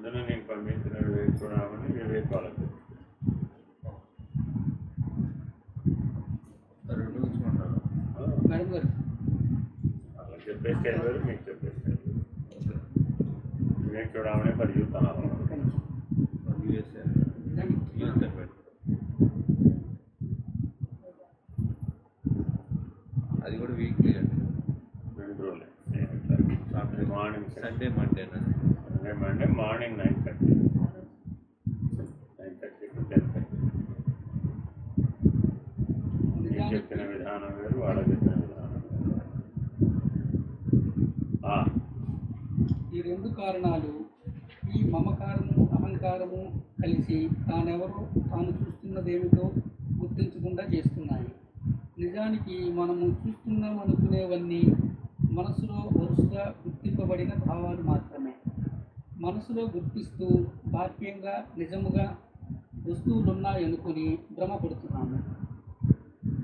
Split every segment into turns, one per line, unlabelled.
పొద్దున నేను పంపించిన వేసుకున్నామని వివేక్ వాళ్ళకి
రెండు ఉంచుకుంటారు
అలా చెప్పేస్తే వేరు మీకు చెప్పేస్తే వివేక్ చూడమని పరిగెత్తాను
అది కూడా వీక్లీ అండి.
2 రోజులే morning
Sunday Monday
Monday morning 9:30 to 10:30. నేను చెప్పిన విధానం వేరు, వాళ్ళ చెప్పిన విధానం వేరు.
ఈ రెండు కారణాలు, ఈ మమకారము అహంకారము కలిసి తానెవరో తాను చూస్తున్నదేమిటో గుర్తించకుండా చేస్తున్నాయి. నిజానికి మనము చూస్తున్నాం అనుకునేవన్నీ మనసులో వరుసగా గుర్తింపబడిన భావాలు మాత్రమే. మనసులో గుర్తిస్తూ బాహ్యంగా నిజముగా వస్తువులున్నాయనుకుని భ్రమపడుతున్నాము.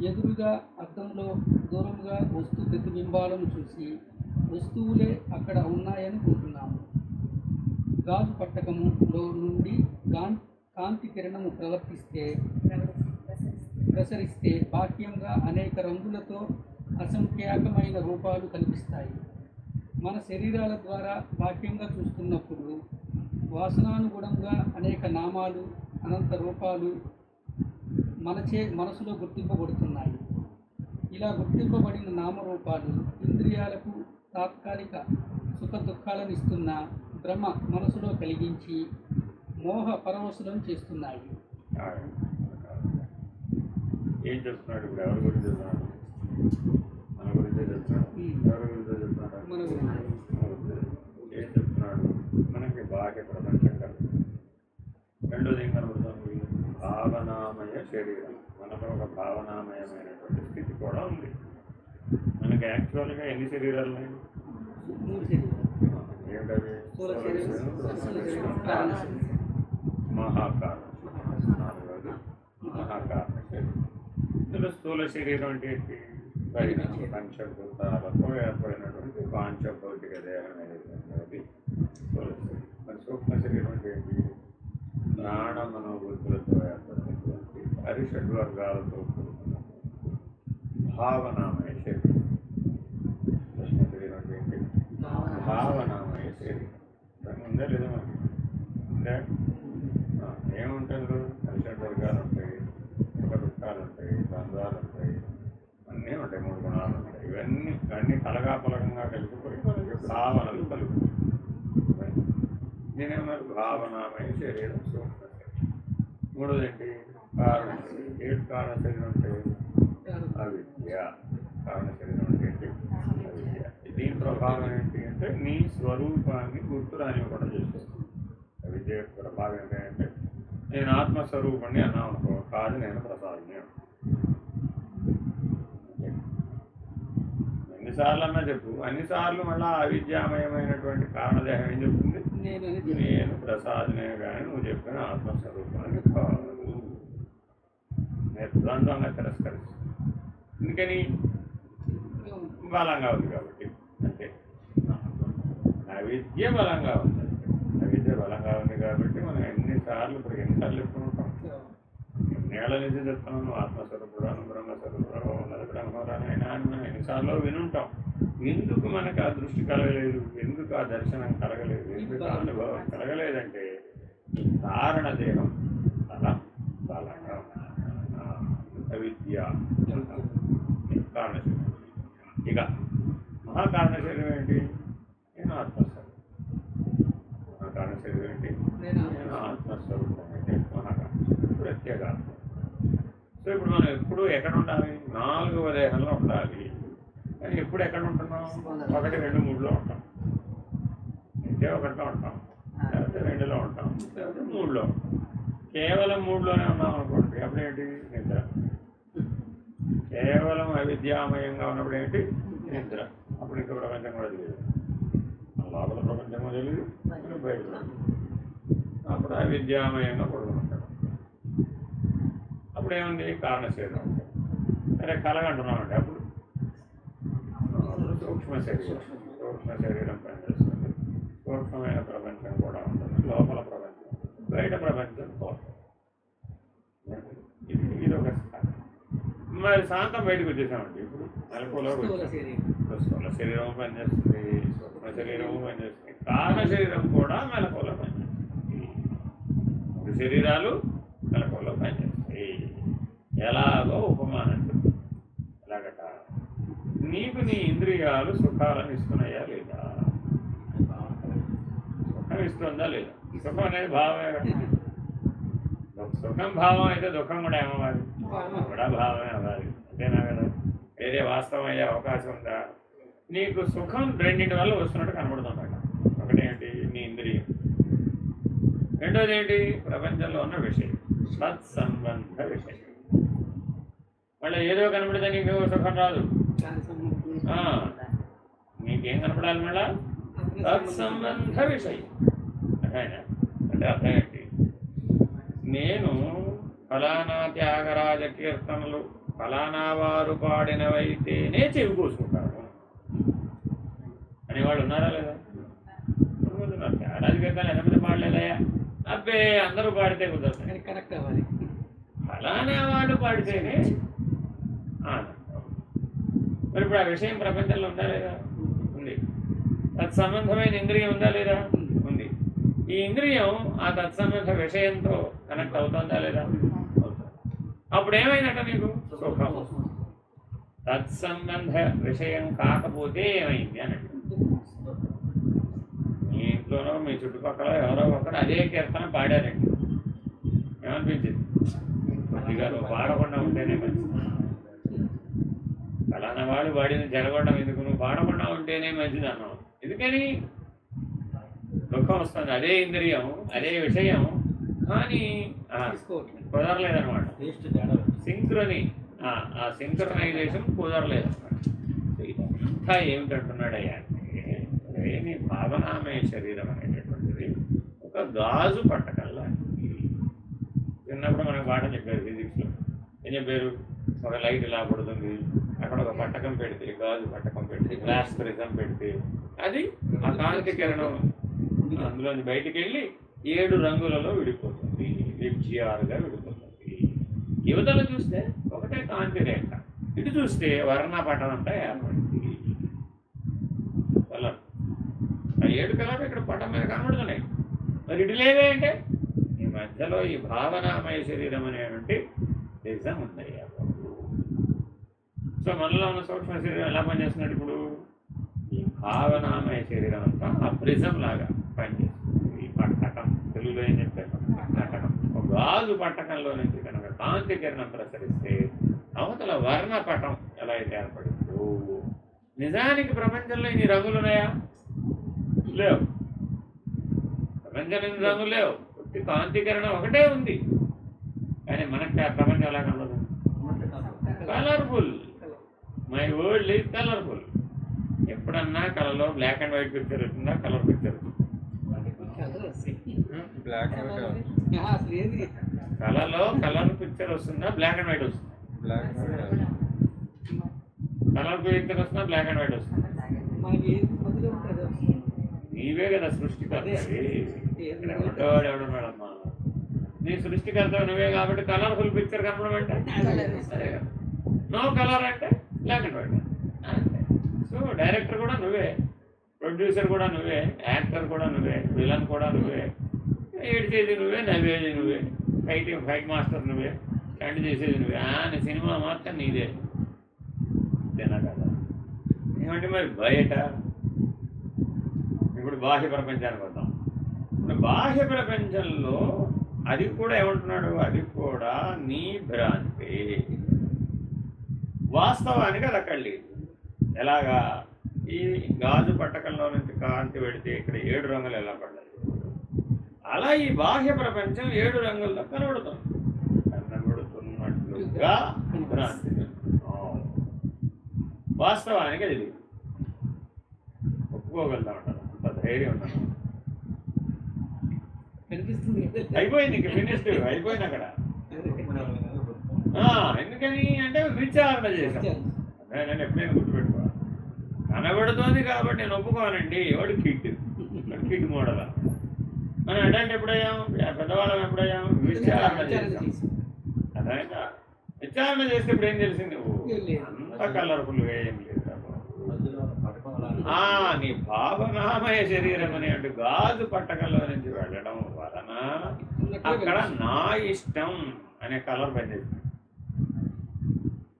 ఎదురుగా అద్దంలో దూరంగా వస్తు ప్రతిబింబాలను చూసి వస్తువులే అక్కడ ఉన్నాయనుకుంటున్నాము. గాజు పట్టకములో నుండి కాంతి కిరణము ప్రసరిస్తే బాహ్యంగా అనేక రంగులతో అసంఖ్యాకమైన రూపాలు కనిపిస్తాయి. మన శరీరాల ద్వారా బాహ్యంగా చూస్తున్నప్పుడు వాసనానుగుణంగా అనేక నామాలు, అనంత రూపాలు మనసులో గుర్తింపబడుతున్నాయి. ఇలా గుర్తింపబడిన నామరూపాలు ఇంద్రియాలకు తాత్కాలిక సుఖ దుఃఖాలను ఇస్తున్న భ్రమ మనసులో కలిగించి మోహ పరవశులం చేస్తున్నాయి.
ఏం చెప్తున్నాడు ఇప్పుడు? ఎవరి గురించి చెప్తున్నాడు? మన గురించే చెప్తున్నాడు. ఎవరి గురించో చెప్తున్నాడు? ఏం చెప్తున్నాడు? మనకి బాహ్య ప్రపంచం కాదు. రెండోది ఏం కనబడుతుంది? భావనామయ శరీరం. మనకు ఒక భావనామయమైనటువంటి స్థితి కూడా ఉంది. మనకి యాక్చువల్గా ఎన్ని శరీరాలు ఉన్నాయి?
3 శరీరాలు.
ఏమిటవి? మహాకారం. 4వది మహాకారణ శరీరం. ఇందులో స్థూల శరీరం అంటే ఏంటి? పంచభూతాలతో ఏర్పడినటువంటి పాంచభౌతిక దేహం అనేది స్థూల శరీరం. మరి సూక్ష్మ శరీరం అంటే ఏంటి? ప్రాణ మనోబుద్ధులతో ఏర్పడినటువంటి హరిషడ్వర్గాలతో కూడుకున్న భావనామయ శరీరం. సూక్ష్మ శరీరం అంటే ఏంటి? భావనామయ శరీరం. దాని ఉందా లేదా మనకి? అంటే ఏముంటుంది? హరిషడ్వర్గాలు ఉంటాయి, సుఖ దుఃఖాలు ఉంటాయి, బంధాలు ఉంటాయి, అన్నీ ఉంటాయి, 3 గుణాలు ఉంటాయి. ఇవన్నీ కలగాపలకంగా కలిసిపోయి భావనలు కలుగుతాయి. నేనేమన్నారు? భావనామయ శరీరం సూక్ష్మ శరీరం. 3వది ఏంటి? కారణ శరీరం. ఏడు కారణ శరీరం అంటే అవిద్య. కారణ శరీరం అంటే ఏంటి? అవిద్య. దీని ప్రభావం ఏంటి అంటే నీ స్వరూపాన్ని గుర్తు రానివ్వకుండా చేస్తుంది. అవిద్య యొక్క ప్రభావం ఏంటంటే నేను ఆత్మస్వరూపాన్ని అన్నా అనుకో, కాదు నేను ప్రసాదిని. ఎన్నిసార్లు అన్నా చెప్పు, అన్నిసార్లు మళ్ళీ అవిద్యామయమైనటువంటి కారణదేహం ఏం చెప్తుంది? నేను ప్రసాదనే కానీ నువ్వు చెప్పిన ఆత్మస్వరూపాన్ని కాదు. నేను ద్వంద్వంగా తిరస్కరిస్తాను. ఎందుకని? బలంగా ఉంది కాబట్టి. అంతే. అవిద్య బలంగా ఉంది. అవిద్య బలంగా ఉంది కాబట్టి మనం ఎన్నిసార్లు చెప్పుకుంటాం? ఎన్నేళ్ల నుంచి చెప్తున్నాను ఆత్మస్వరూపురాను, బ్రహ్మస్వరూపురాను, ఉన్నది బ్రహ్మరానైనా అని మనం ఎన్నిసార్లు వినుంటాం. ఎందుకు మనకు ఆ దృష్టి కలగలేదు? ఎందుకు ఆ దర్శనం కలగలేదు? ఎందుకు ఆ అనుభవం కలగలేదంటే ఈ కారణదేహం చాలా బలంగా అవిద్య కారణ శరీరం. ఇక మహాకారణ శరీరం ఏంటి? నేను ఆత్మస్వరూపం. మహాకారణ శరీరం ఏంటి? నేను ఆత్మస్వరూపం అంటే మహాకారణ శరీరం, ప్రత్యేగాత్మ. సో ఇప్పుడు మనం ఎప్పుడు ఎక్కడ ఉండాలి? 4వ దేహంలో ఉండాలి. కానీ ఎప్పుడు ఎక్కడ ఉంటున్నాం? 1, 2, 3లో ఉంటాం. అయితే 1లో ఉంటాం, లేకపోతే 2లో ఉంటాం, లేకపోతే 3లో ఉంటాం. కేవలం 3లోనే ఉన్నాం అనుకోండి, అప్పుడేంటి? నిద్ర. కేవలం అవిద్యామయంగా ఉన్నప్పుడు ఏంటి? నిద్ర. అప్పుడు ఇంకా ప్రపంచం కూడా తెలియదు. లోపల ప్రపంచమో తెలియదు, బయట. అప్పుడు అవిద్యామయంగా పడుకుంటాడు. అప్పుడు ఏముంది? కారణ శరీరం. సరే, కలగంటున్నామండి. అప్పుడు సూక్ష్మ శరీరం పనిచేస్తుంది. సూక్ష్మమైన ప్రపంచం కూడా ఉంటుంది. లోపల బయట ప్రపంచం పోతాం. ఇది ఒక స్థానం. మరి శాంతం బయటకు వచ్చేసామండి. ఇప్పుడు మెలకువలో స్థూల శరీరం పనిచేస్తుంది, సూక్ష్మ శరీరము పనిచేస్తుంది, కారణ శరీరం కూడా మెలకువలో పనిచేస్తుంది. మూడు శరీరాలు మెలకువలో పనిచేస్తాయి. ఎలాగో ఉపమానం చెప్తుంది. ఎలాగట, నీకు నీ ఇంద్రియాలు సుఖాలను ఇస్తున్నాయా లేదా? సుఖం ఇస్తుందా లేదా? సుఖం అనేది భావమే కదా. సుఖం భావం అయితే దుఃఖం కూడా ఏమవ్వాలి? కూడా భావమే అవ్వాలి. అంతేనా కదా? వేరే వాస్తవం అయ్యే అవకాశం ఉందా? నీకు సుఖం రెండింటి వల్ల వస్తున్నట్టు కనబడుతుందట. ఒకటేంటి? నీ ఇంద్రియం. రెండోది ఏంటి? ప్రపంచంలో ఉన్న విషయం, సత్సంబంధ విషయం. మళ్ళీ ఏదో కనబడితే నీకు సుఖం రాదు. నీకేం కనపడాలి? మళ్ళా సత్సంబంధ విషయం. అంటే అర్థం ఏంటి? నేను ఫలానా త్యాగరాజ కీర్తనలు ఫలానా వారు పాడినవైతేనే చెవి కోసుకుంటాను అనేవాళ్ళు ఉన్నారా లేదా? త్యాగరాజ కీర్తనలు ఎంతమంది పాడలేదయా? అబ్బే అందరూ పాడితే కుదరదు,
కరెక్ట్ అవ్వాలి.
ఫలానా వాళ్ళు పాడితేనే మరి ఇప్పుడు ఆ విషయం ప్రపంచంలో ఉందా లేదా? ఉంది. తత్సంబంధమైన ఇంద్రియం ఉందా లేదా? ఉంది. ఈ ఇంద్రియం ఆ తత్సంబంధ విషయంతో కనెక్ట్ అవుతుందా లేదా? అప్పుడు ఏమైందట నీకు? సుఖం. తత్సంబంధ విషయం కాకపోతే ఏమైంది అని మీ ఇంట్లోనో మీ చుట్టుపక్కల ఎవరో ఒకరు అదే కీర్తన పాడారండి, ఏమనిపించింది? కొద్దిగా నువ్వు పాడకుండా ఉంటేనే మంచిది. ఫలానా వాడు వాడిని జరగడం ఎందుకు? నువ్వు పాడకుండా ఉంటేనే మంచిది అన్నావు. ఎందుకని? దుఃఖం వస్తుంది. అదే ఇంద్రియం, అదే విషయం, కానీ కుదరలేదనమాట. సింక్రొని, ఆ సింక్రనైజేషన్ కుదరలేదన్నమాట. ఇదంతా ఏమిటంటున్నాడయ్యా అంటే, నీ భావనామయ శరీరం అనేటటువంటిది ఒక గాజు పట్టకల్లా. చిన్నప్పుడు మనకు పాఠం చెప్పారు ఫిజిక్స్లో. ఏం చెప్పారు? ఒక లైట్ ఇలా పడుతుంది, అక్కడ ఒక పట్టకం పెడితే, గాజు పట్టకం పెడితే, గ్లాస్ ప్రిజం పెడితే అది ఆ కాంతి కిరణం అందులోంచి బయటికి వెళ్ళి 7 రంగులలో విడిపోతుంది, FGRగా విడిపోతుంది. యువతలు చూస్తే ఒకటే కాంతి రేఖ, ఇటు చూస్తే వర్ణపటం అంతా ఏర్పడింది. కలర్, ఆ 7 కలర్ ఇక్కడ పటం మీద కనబడుతున్నాయి. మరి ఇటు లేవే అంటే ఈ మధ్యలో ఈ భావనామయ శరీరం అనేటువంటి నిజం ఉందయ్యా. సో మనలో ఉన్న సూక్ష్మ శరీరం ఎలా పనిచేస్తున్నాడు? ఇప్పుడు ఈ భావనామయ శరీరం అంతా ఆ ప్రిజం లాగా పనిచేస్తుంది. ఈ పట్టకం, తెలుగులో ఏం చెప్పారు? పట్టకం. ఒక గాజు పట్టకంలో నుంచి కనుక కాంతి కిరణం ప్రసరిస్తే అవతల వర్ణపటం ఎలా అయితే ఏర్పడిందో, నిజానికి ప్రపంచంలో ఇన్ని రంగులు ఉన్నాయా? లేవు. ప్రపంచంలో ఇన్ని రంగులు లేవు. కాంతి కిరణం ఒకటే ఉంది. కానీ మనకి ప్రపంచం ఎలా కనబడదు? Colourful. My world is colourful. ఎప్పుడన్నా కళలో బ్లాక్ అండ్ వైట్ పిక్చర్ వచ్చిందా? కలర్ పిక్చర్ కళలో కలర్ పిక్చర్ వస్తుందా? బ్లాక్ అండ్ వైట్ వస్తుందా? కలర్ పిక్చర్ వస్తుందా? బ్లాక్ అండ్ వైట్ వస్తుందా? నీవే కదా సృష్టికర్త. ఎవడున్నాడమ్మా? నీ సృష్టికర్త నువ్వే కాబట్టి కలర్ఫుల్ పిక్చర్ కనపడమంటే అదే కదా. నో కలర్ అంటే black and white. So director కూడా నువ్వే, ప్రొడ్యూసర్ కూడా నువ్వే, యాక్టర్ కూడా నువ్వే, విలన్ కూడా నువ్వే, ఏడ్చేది నువ్వే, నవ్వేది నువ్వే, ఫైట్ మాస్టర్ నువ్వే, స్టంట్ చేసేది నువ్వే. నీ సినిమా మాత్రం నీదే. అంతేనా కదా? ఏమంటే మరి బయట ఇప్పుడు బాహ్య ప్రపంచానికి వద్దాం. ఇప్పుడు బాహ్య ప్రపంచంలో అది కూడా ఏమంటున్నాడు? అది కూడా నీ భ్రాంతి. వాస్తవానికి అది అక్కడ లేదు. ఎలాగా? ఈ గాజు పట్టకంలో నుంచి కాంతి పెడితే ఇక్కడ 7 రంగులు ఎలా పడ్డాయి, అలా ఈ బాహ్య ప్రపంచం 7 రంగులతో కనబడుతున్నట్లుగా భ్రాంతి. వాస్తవానికి అది లేదు. ఒప్పుకోగలుగుతా ఉంటారు, అంత ధైర్యం ఉన్నాను. అయిపోయింది, ఇంక ఫినిష్డ్ అయిపోయింది అక్కడ. ఎందుకని అంటే విచారణ చేశాను. నేను ఎప్పుడైనా గుర్తుపెట్టుకోవాలి. కనబడుతోంది కాబట్టి నేను ఒప్పుకోనండి. ఎవడు కిట్ మోడల్ మనం అడల్ట్ ఎప్పుడయ్యాం, పెద్దవాళ్ళం ఎప్పుడయ్యాం, విచారణ చేసాం. అర్థమైందా? విచారణ చేస్తే ఇప్పుడు ఏం తెలిసింది? నువ్వు అంత కలర్ఫుల్గా ఏం లేదు. నీ భావనామయ శరీరం అనే గాజు పట్టకంలో నుంచి వెళ్ళడం వలన అక్కడ నా ఇష్టం అనే కలర్ పనిచేస్తుంది.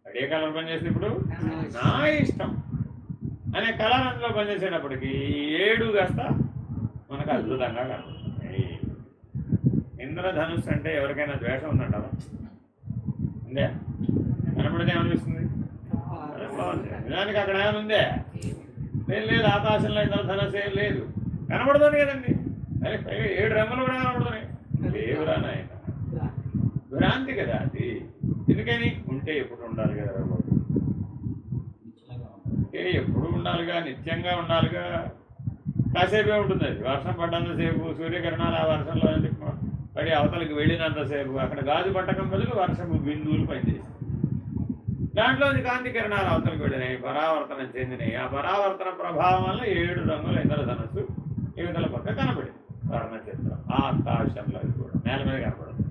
అదే కలర్ పనిచేస్తుంది. ఇప్పుడు నా ఇష్టం అనే కలర్ అందులో పనిచేసేటప్పటికి 7 కాస్త మనకు అద్భుతంగా కనబడుతుంది. ఇంద్రధనుస్సు అంటే ఎవరికైనా ద్వేషం ఉందంటారా? ఉందే? కనబడితే ఏమనిపిస్తుంది? నిజానికి అక్కడ ఏమైనా ఉందే? లేదు. ఆకాశంలో ఇంద్రధనుస్సు ఏం లేదు, కనబడుతుంది కదండి. అదే పైగా 7 రంగులు కూడా కనబడుతున్నాయి. లేవురా నాయన, భ్రాంతి కదా అది. ఎందుకని? ఉంటే ఎప్పుడు ఉండాలి కదా బాబు, ఎప్పుడు ఉండాలిగా, నిత్యంగా ఉండాలిగా. కాసేపే ఉంటుంది అది. వర్షం పడ్డంతసేపు సూర్యకిరణాలు ఆ వర్షంలో పడి అవతలకి వెళ్ళినంతసేపు అక్కడ గాజు పట్టకం బదులు వర్షపు బిందువులు పనిచేసి దాంట్లో కాంతి కిరణాలు అవతలకి వెళ్ళినాయి, పరావర్తనం చెందినాయి. ఆ పరావర్తన ప్రభావం వల్ల 7 రంగుల ఇంద్రధనుస్సు యువతల పక్క కనబడింది. వర్ణ చిత్రం ఆకాశంలో కూడా నేల మీద కనపడదు.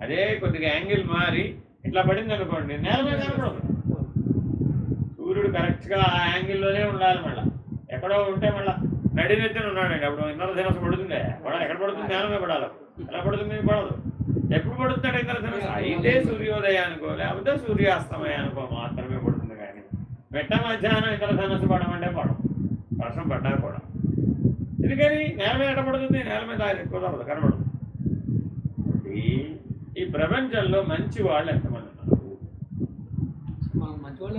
అదే కొద్దిగా యాంగిల్ మారి ఇట్లా పడింది అనుకోండి, నేల మీద కనపడదు. సూర్యుడు కరెక్ట్గా ఆ యాంగిల్లోనే ఉండాలి. మళ్ళీ ఎక్కడో ఉంటే మళ్ళీ నడినెత్తిన ఉన్నాడండి, అప్పుడు ఇంద్రధనుస్సు పడుతుందే. ఎక్కడ పడుతుంది? నేల మీద పడాలి. ఎలా పడుతుంది? పడదు. ఎప్పుడు పడుతున్నాడు ఇంద్రధనుస్సు? అయితే సూర్యోదయానికో లేకపోతే సూర్యాస్తమయానికో మాత్రమే పడుతుంది. కానీ మెట్ట మధ్యాహ్నం ఇంద్రధనుస్సు పడమంటే పడదు, వర్షం పడ్డా కూడా. ఎందుకని? నేల మీద ఎట్ట పడుతుంది? నేల మీద కుదరదు, కనబడదు. ఈ ప్రపంచంలో మంచి వాళ్ళు ఎంతమంది ఉన్నారు?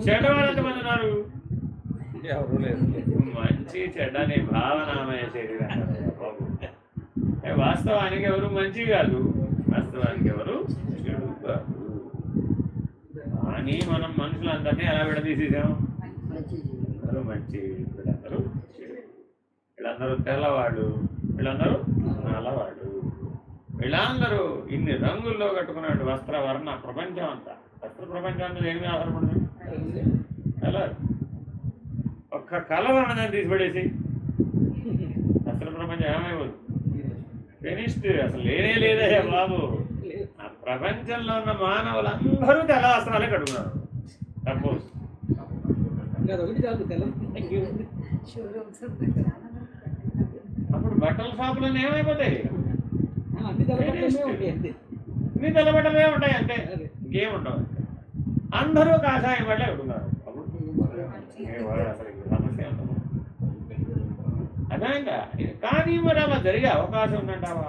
చెడ్డవాళ్ళు ఎంతమంది ఉన్నారు?
ఎవరు లేదు.
మంచి చెడ్డని భావనామయ శరీరం బాబు. వాస్తవానికి ఎవరు మంచి కాదు, వాస్తవానికి ఎవరు చెడు కాదు. కానీ మనం మనుషులందరినీ ఎలా విడదీసేసాం? వీళ్ళందరూ మంచి, వీళ్ళందరూ చెడు, వీళ్ళందరూ తెల్లవాడు, వీళ్ళందరూ నల్లవాడు, వీళ్ళందరూ ఇన్ని రంగుల్లో కట్టుకున్నాడు వస్త్రవర్ణ ప్రపంచం అంతా. వస్త్ర ప్రపంచాన్ని దేని మీద ఆధారపడుతుంది? కలర్. ఒక్క కలవర్ణాన్ని తీసిపడేసి వస్త్ర ప్రపంచం ఏమైపోదు, ఫినిష్డ్. అసలు లేనే లేదయ్యా బాబు. ఆ ప్రపంచంలో ఉన్న మానవులందరూ తెల్ల వస్త్రాలే కట్టుకున్నారు. సపోజ్ అప్పుడు బట్టల షాపులన్నీ ఏమైపోతాయి? అన్ని తెల్ల బట్టలే ఉంటాయి అంతే, ఇంకేముండవు. అందరూ కాషాయం వాళ్ళే కట్టుకున్నారు. అప్పుడు అసలు సమస్య అర్థమైందా? కానీ మరి అలా జరిగే అవకాశం ఉందంటావా?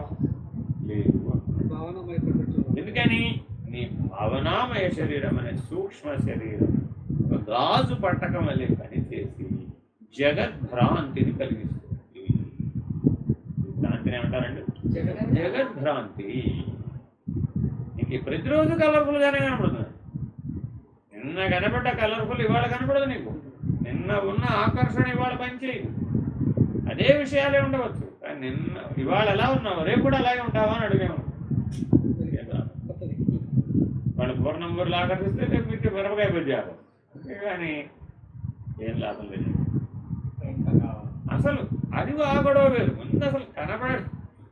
లేదు. ఎందుకని? నీ భావనామయ శరీరం అనే సూక్ష్మ శరీరం గాజు పట్టకం వల్లే పనిచేసి జగద్భ్రాంతిని కలిగిస్తుంది. భ్రాంతిని ఏమంటారండి? జగద్భ్రాంతి. నీకు ప్రతిరోజు కలర్ఫుల్గానే కనపడుతుంది. నిన్న కనపడ్డ కలర్ఫుల్ ఇవాళ కనపడదు నీకు. నిన్న ఉన్న ఆకర్షణ ఇవాళ పనిచేయదు. అదే విషయాలే ఉండవచ్చు, కానీ నిన్న ఇవాళ ఎలా ఉన్నావు రేపు కూడా అలాగే ఉంటావా అని అడిగాము. వాళ్ళు పూర్ణంబూరులు ఆకర్షిస్తే రేపు మీకు మిరపకాయ బజ్జారు, కానీ ఏం లాభం లేదు. అసలు అది ఆ గొడవ లేదు. ముందు అసలు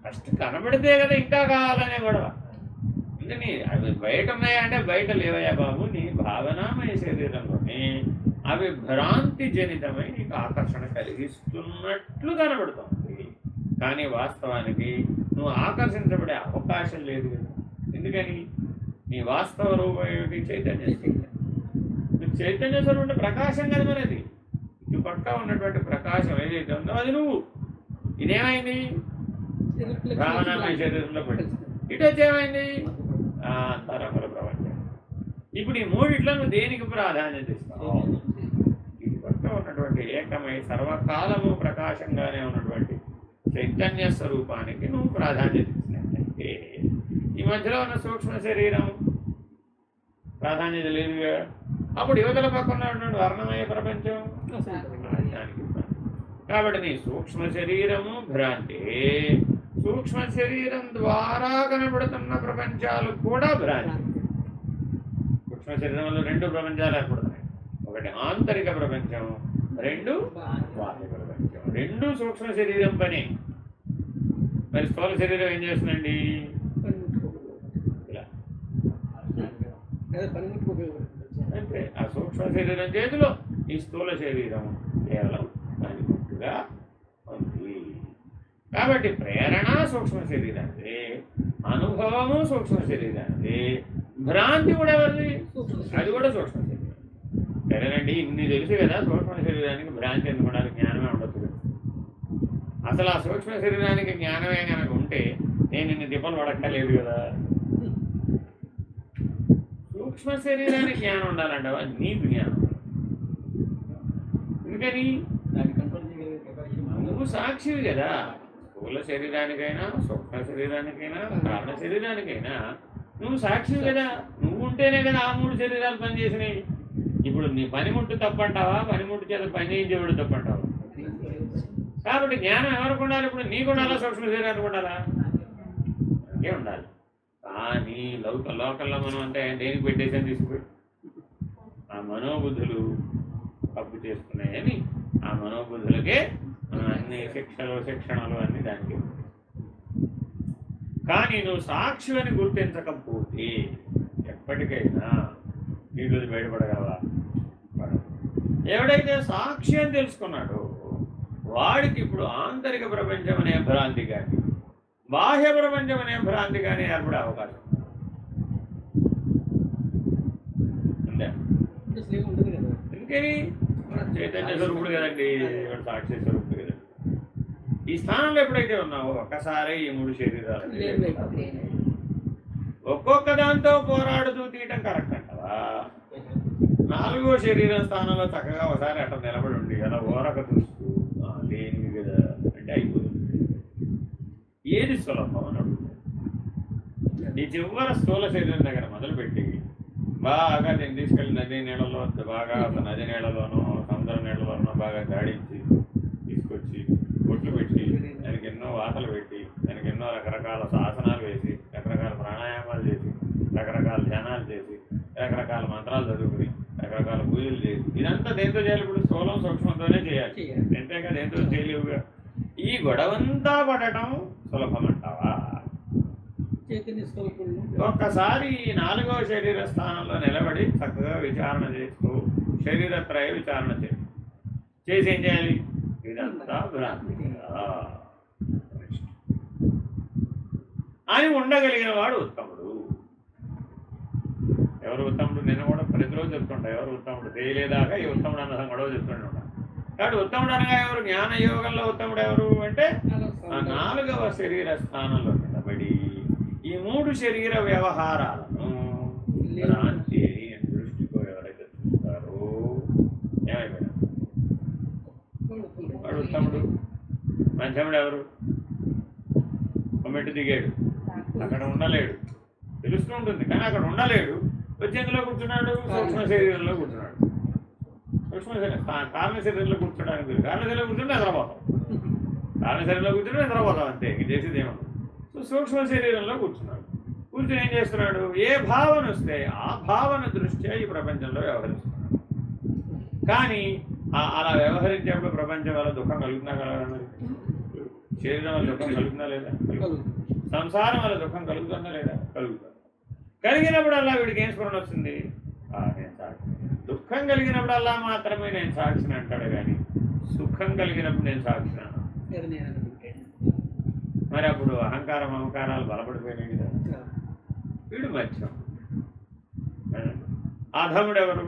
ఫస్ట్ కనబడితే కదా ఇంకా కావాలనే గొడవ. అందుకని అవి బయట ఉన్నాయా అంటే బయట లేవయ్యా బాబు. నీ భావనామయ శరీరంలోనే అవి భ్రాంతి జనితమై నీకు ఆకర్షణ కలిగిస్తున్నట్లు కనబడుతుంది. కానీ వాస్తవానికి నువ్వు ఆకర్షించబడే అవకాశం లేదు కదా. ఎందుకని? నీ వాస్తవ రూపం ఏమిటి? చైతన్య స్వరూపం. నువ్వు చైతన్య స్వరూపం అంటే ప్రకాశం కదా మనది. ఇటు పక్క ఉన్నటువంటి ప్రకాశం ఏదైతే ఉందో అది నువ్వు. ఇదేమైంది? భావనామయ శరీరంలో పడింది. ఇటు వచ్చి ఏమైంది? అంతరంగుల ప్రపంచం. ఇప్పుడు ఈ మూడిట్లో నువ్వు దేనికి ప్రాధాన్యత ఇస్తావు? ఇటు పక్క ఉన్నటువంటి ఏకమై సర్వకాలము ప్రకాశంగానే ఉన్నటువంటి చైతన్య స్వరూపానికి నువ్వు ప్రాధాన్యత ఇచ్చినట్లయితే ఈ మధ్యలో ఉన్న సూక్ష్మ శరీరం ప్రాధాన్యత లేదుగా. అప్పుడు యువతల పక్కన ఉన్నటువంటి వర్ణమయ ప్రపంచం దానికి. కాబట్టి నీ సూక్ష్మ శరీరము భ్రాంతి. సూక్ష్మ శరీరం ద్వారా కనబడుతున్న ప్రపంచాలు కూడా భ్రాంతి. సూక్ష్మ శరీరంలో 2 ప్రపంచాలు ఏర్పడుతున్నాయి. ఒకటి ఆంతరిక ప్రపంచం, 2 బాహ్య ప్రపంచం. 2 సూక్ష్మ శరీరం పని. మరి స్థూల శరీరం ఏం చేస్తుందండి? ఇలా
పనిముట్టుకు ఉపయోగపడుతుంది.
అంటే ఆ సూక్ష్మ శరీరం చేతిలో ఈ స్థూల శరీరం కేవలం పనిముట్టుగా ఉంది. కాబట్టి ప్రేరణ సూక్ష్మ శరీరానికి, అనుభవము సూక్ష్మ శరీరానికి, భ్రాంతి కూడా ఎవరిది? అది కూడా సూక్ష్మ శరీరం. సరేనండి, ఇన్ని తెలుసు కదా సూక్ష్మ శరీరానికి భ్రాంతి ఎందుకు ఉండాలి? జ్ఞానమే ఉండదు. అసలు ఆ సూక్ష్మ శరీరానికి జ్ఞానమే కనుక ఉంటే నేను ఇన్ని దీపాలు పడక్కలేదు కదా. సూక్ష్మ శరీరానికి జ్ఞానం ఉండాలంటావా? నీకు జ్ఞానం. ఎందుకని? నువ్వు సాక్షివి కదా. స్థూల శరీరానికైనా, సూక్ష్మ శరీరానికైనా, కారణ శరీరానికైనా నువ్వు సాక్షివి కదా. నువ్వు ఉంటేనే కదా ఆ 3 శరీరాలు పనిచేసినాయి. ఇప్పుడు నీ పనిముట్టు తప్పంటావా? పనిముట్టు చేత పని చేయించేవాడు తప్పంటావా? కాబట్టి జ్ఞానం ఎవరికి ఉండాలి? ఇప్పుడు నీకు ఉండాలా, సూక్ష్మ శరీరానికి ఉండాలా? అంతే ఉండాలి. కానీ లోకల్లో మనం అంటే దేనికి పెట్టేసాను తీసుకుపోయి ఆ మనోబుద్ధులు తప్పు చేస్తున్నాయని ఆ మనోబుద్ధులకే మనం అన్ని శిక్షణలు అన్ని దానికి. కానీ నువ్వు సాక్షి అని గుర్తించకపోతే ఎప్పటికైనా వీళ్ళు బయటపడగలవా? ఎవడైతే సాక్షి అని తెలుసుకున్నాడో వాడికి ఇప్పుడు ఆంతరిక ప్రపంచం అనే భ్రాంతి కానీ బాహ్య ప్రపంచం అనే భ్రాంతి కానీ ఏర్పడే అవకాశం ఉందా? ఎందుకని? చైతన్య స్వరూపుడు కదండి, సాక్షి స్వరూపుడు కదండి. ఈ స్థానంలో ఎప్పుడైతే ఉన్నావో ఒక్కసారి ఈ 3 శరీరాలు ఒక్కొక్క దాంతో పోరాడుతూ తీయటం కరెక్ట్ అంటావా? 4వ శరీరం స్థానంలో చక్కగా ఒకసారి అట్లా నిలబడి ఉండి అలా ఓరక చూస్తూ లేనివి కదా అంటే అయిపోతుంది. ఏది సులభం అని అడుగుతుంది. ఈ చివర స్థూల శరీరం దగ్గర మొదలుపెట్టి బాగా నేను తీసుకెళ్ళి నది నీళ్ళలో బాగా నది నీళ్ళలోనో సముద్ర నీళ్ళలోనో బాగా గాడించి తీసుకొచ్చి బొట్లు పెట్టి దానికి ఎన్నో వాతలు పెట్టి దానికి ఎన్నో రకరకాల ఆసనాలు వేసి రకరకాల ప్రాణాయామాలు చేసి రకరకాల ధ్యానాలు చేసి రకరకాల మంత్రాలు చదువుకుని రకరకాల పూజలు చేసి ఇదంతా దేంతో చేయాలి? ఇప్పుడు స్థూలం సూక్ష్మంతోనే చేయాలి. ఎంతేగా దేంతో చేయలేవుగా. ఈ గొడవంతా పడటం సులభం అంటావా? ఒక్కసారి ఈ 4వ శరీర స్థానంలో నిలబడి చక్కగా విచారణ చేస్తూ శరీరత్రయ విచారణ చేసి ఏం చేయాలి? ఇదంతా భ్రాంతి అని ఉండగలిగిన వాడు ఉత్తముడు. ఎవరు ఉత్తముడు? నిన్న కూడా ప్రతిరోజు చెప్తుంటా. ఎవరు ఉత్తముడు? తెలియలేదాకా ఈ ఉత్తముడు అన్న గొడవ చెప్తుంటా. కాబట్టి ఉత్తముడు అనగా ఎవరు? జ్ఞాన యోగంలో ఉత్తముడు ఎవరు అంటే ఆ 4వ శరీర స్థానంలో నిలబడి ఈ 3 శరీర వ్యవహారాలను భ్రాంతి అని దృష్టితో ఎవరైతే చూస్తారో ఏమైపోయాడు? వాడు ఉత్తముడు. మధ్యముడు ఎవరు? మెట్టు దిగాడు, అక్కడ ఉండలేడు. తెలుస్తూ ఉంటుంది కానీ అక్కడ ఉండలేడు. వచ్చేందులో కూర్చున్నాడు, సూక్ష్మ శరీరంలో కూర్చున్నాడు. సూక్ష్మ శరీరం కారణ శరీరంలో కూర్చోడానికి కారణ శరీరంలో కూర్చుంటే నిద్రపోతాం. కారణ శరీరంలో కూర్చుంటే నిద్రపోతాం అంతే, ఇంక చేసేది ఏమన్నా. సో సూక్ష్మ శరీరంలో కూర్చున్నాడు. కూర్చుని ఏం చేస్తున్నాడు? ఏ భావన వస్తే ఆ భావన దృష్ట్యా ఈ ప్రపంచంలో వ్యవహరిస్తున్నాడు. కానీ అలా వ్యవహరించేప్పుడు ప్రపంచం వల్ల దుఃఖం కలుగుతున్నా కలగదా? మరి శరీరం వల్ల దుఃఖం కలుగుతుందా లేదా? సంసారం వల్ల దుఃఖం కలుగుతుందా లేదా? కలుగుతుంది. కలిగినప్పుడల్లా వీడికి ఏం స్మరణ వస్తుంది? నేను సాక్షి. దుఃఖం కలిగినప్పుడల్లా మాత్రమే నేను సాక్షిని అంటాడు కానీ సుఖం కలిగినప్పుడు నేను సాక్షిని అన్నాను. మరి అప్పుడు అహంకారం మమకారాలు బలపడిపోయినాయి కదా. వీడు మధ్యం. అధముడు ఎవరు?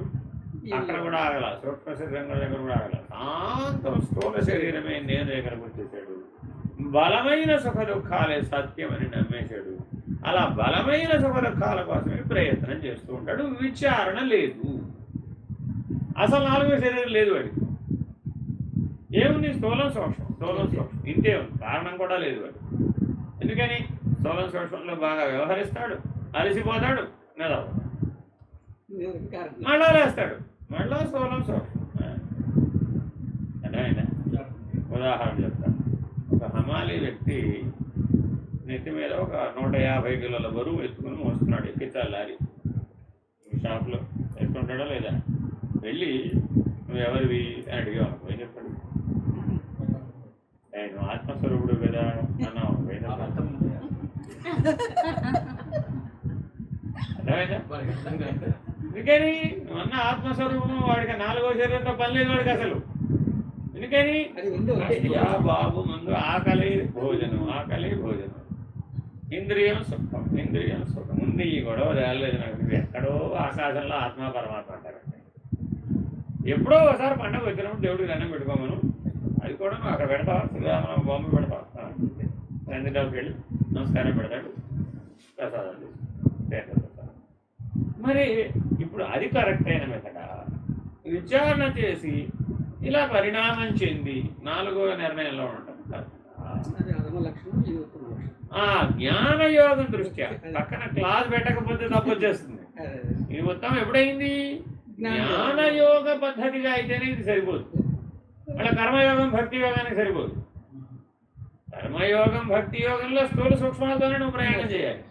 అక్కడ కూడా ఆగల. సూక్ష్మ శరీరం దగ్గర కూడా ఆగల. శాంతం స్థూల శరీరమే నేను దగ్గరకు వచ్చేసాడు. బలమైన సుఖ దుఃఖాలే సత్యం అని నమ్మేశాడు. అలా బలమైన సుఖ దుఃఖాల కోసమే ప్రయత్నం చేస్తూ ఉంటాడు. విచారణ లేదు. అసలు 4వ శరీరం లేదు వాడికి. ఏముంది? స్థూలం సూక్ష్మం, స్థూలం సూక్ష్మం ఇంతే ఉంది. కారణం కూడా లేదు వాడు. ఎందుకని? స్థూలం సూక్ష్మంలో బాగా వ్యవహరిస్తాడు, అలసిపోతాడు, నిలబడతాడు, మళ్ళా లేస్తాడు, మళ్ళా స్థూలం సూక్ష్మం. అర్థమైందా? ఉదాహరణ చెప్తాను. ఒక హమాలి వ్యక్తి నెత్తి మీద ఒక 150 కిలోల బరువు ఎత్తుకుని మోస్తున్నాడు. ఎక్కించాలి లారీ. షాప్లో ఎత్తుంటాడా లేదా? వెళ్ళి నువ్వు ఎవరివి అని అడిగావు. ఏం చెప్పాడు? నువ్వు ఆత్మస్వరూపుడు కదా అన్నావు. అర్థమైందా? ఎందుకని నువ్వన్న ఆత్మస్వరూపం వాడికి 4వ శరీరంతో పని లేదు వాడికి అసలు. ఎందుకని
అది ఉందో
అయ్యా బాబు ముందు ఆకలి భోజనం, ఆకలి భోజనం, ఇంద్రియం సుఖం, ఇంద్రియం సుఖం ఉంది. ఈ గొడవ తేలేదు నాకు. నువ్వు ఎక్కడో ఆకాశంలో ఆత్మ పరమాత్మ అంటారంటే ఎప్పుడో ఒకసారి పండగ వచ్చినప్పుడు దేవుడికి దండం పెట్టుకోమను. అది కూడా నువ్వు అక్కడ పెడతావా? శ్రీరామరావు బొమ్మ పెడతావా? నందిలోకి వెళ్ళి నమస్కారం పెడతాడు, ప్రసాదం తీసుకుంటాడు. మరి ఇప్పుడు అది కరెక్ట్ అయిన మెథడా? విచారణ చేసి ఇలా పరిణామం చెంది 4వ నిర్ణయంలో ఉండటం
అది అధమ లక్షణం, ఇది ఉత్తమ లక్షణం.
జ్ఞానయోగం దృష్ట్యా పక్కన క్లాస్ పెట్టకపోతే తప్పు వచ్చేస్తుంది. ఇది మొత్తం ఎప్పుడైంది? జ్ఞానయోగ పద్ధతిగా అయితేనే ఇది సరిపోదు. అలా కర్మయోగం భక్తి యోగానికి సరిపోదు. కర్మయోగం భక్తి యోగంలో స్థూల సూక్ష్మాలతోనే నువ్వు ప్రయాణం చేయాలి.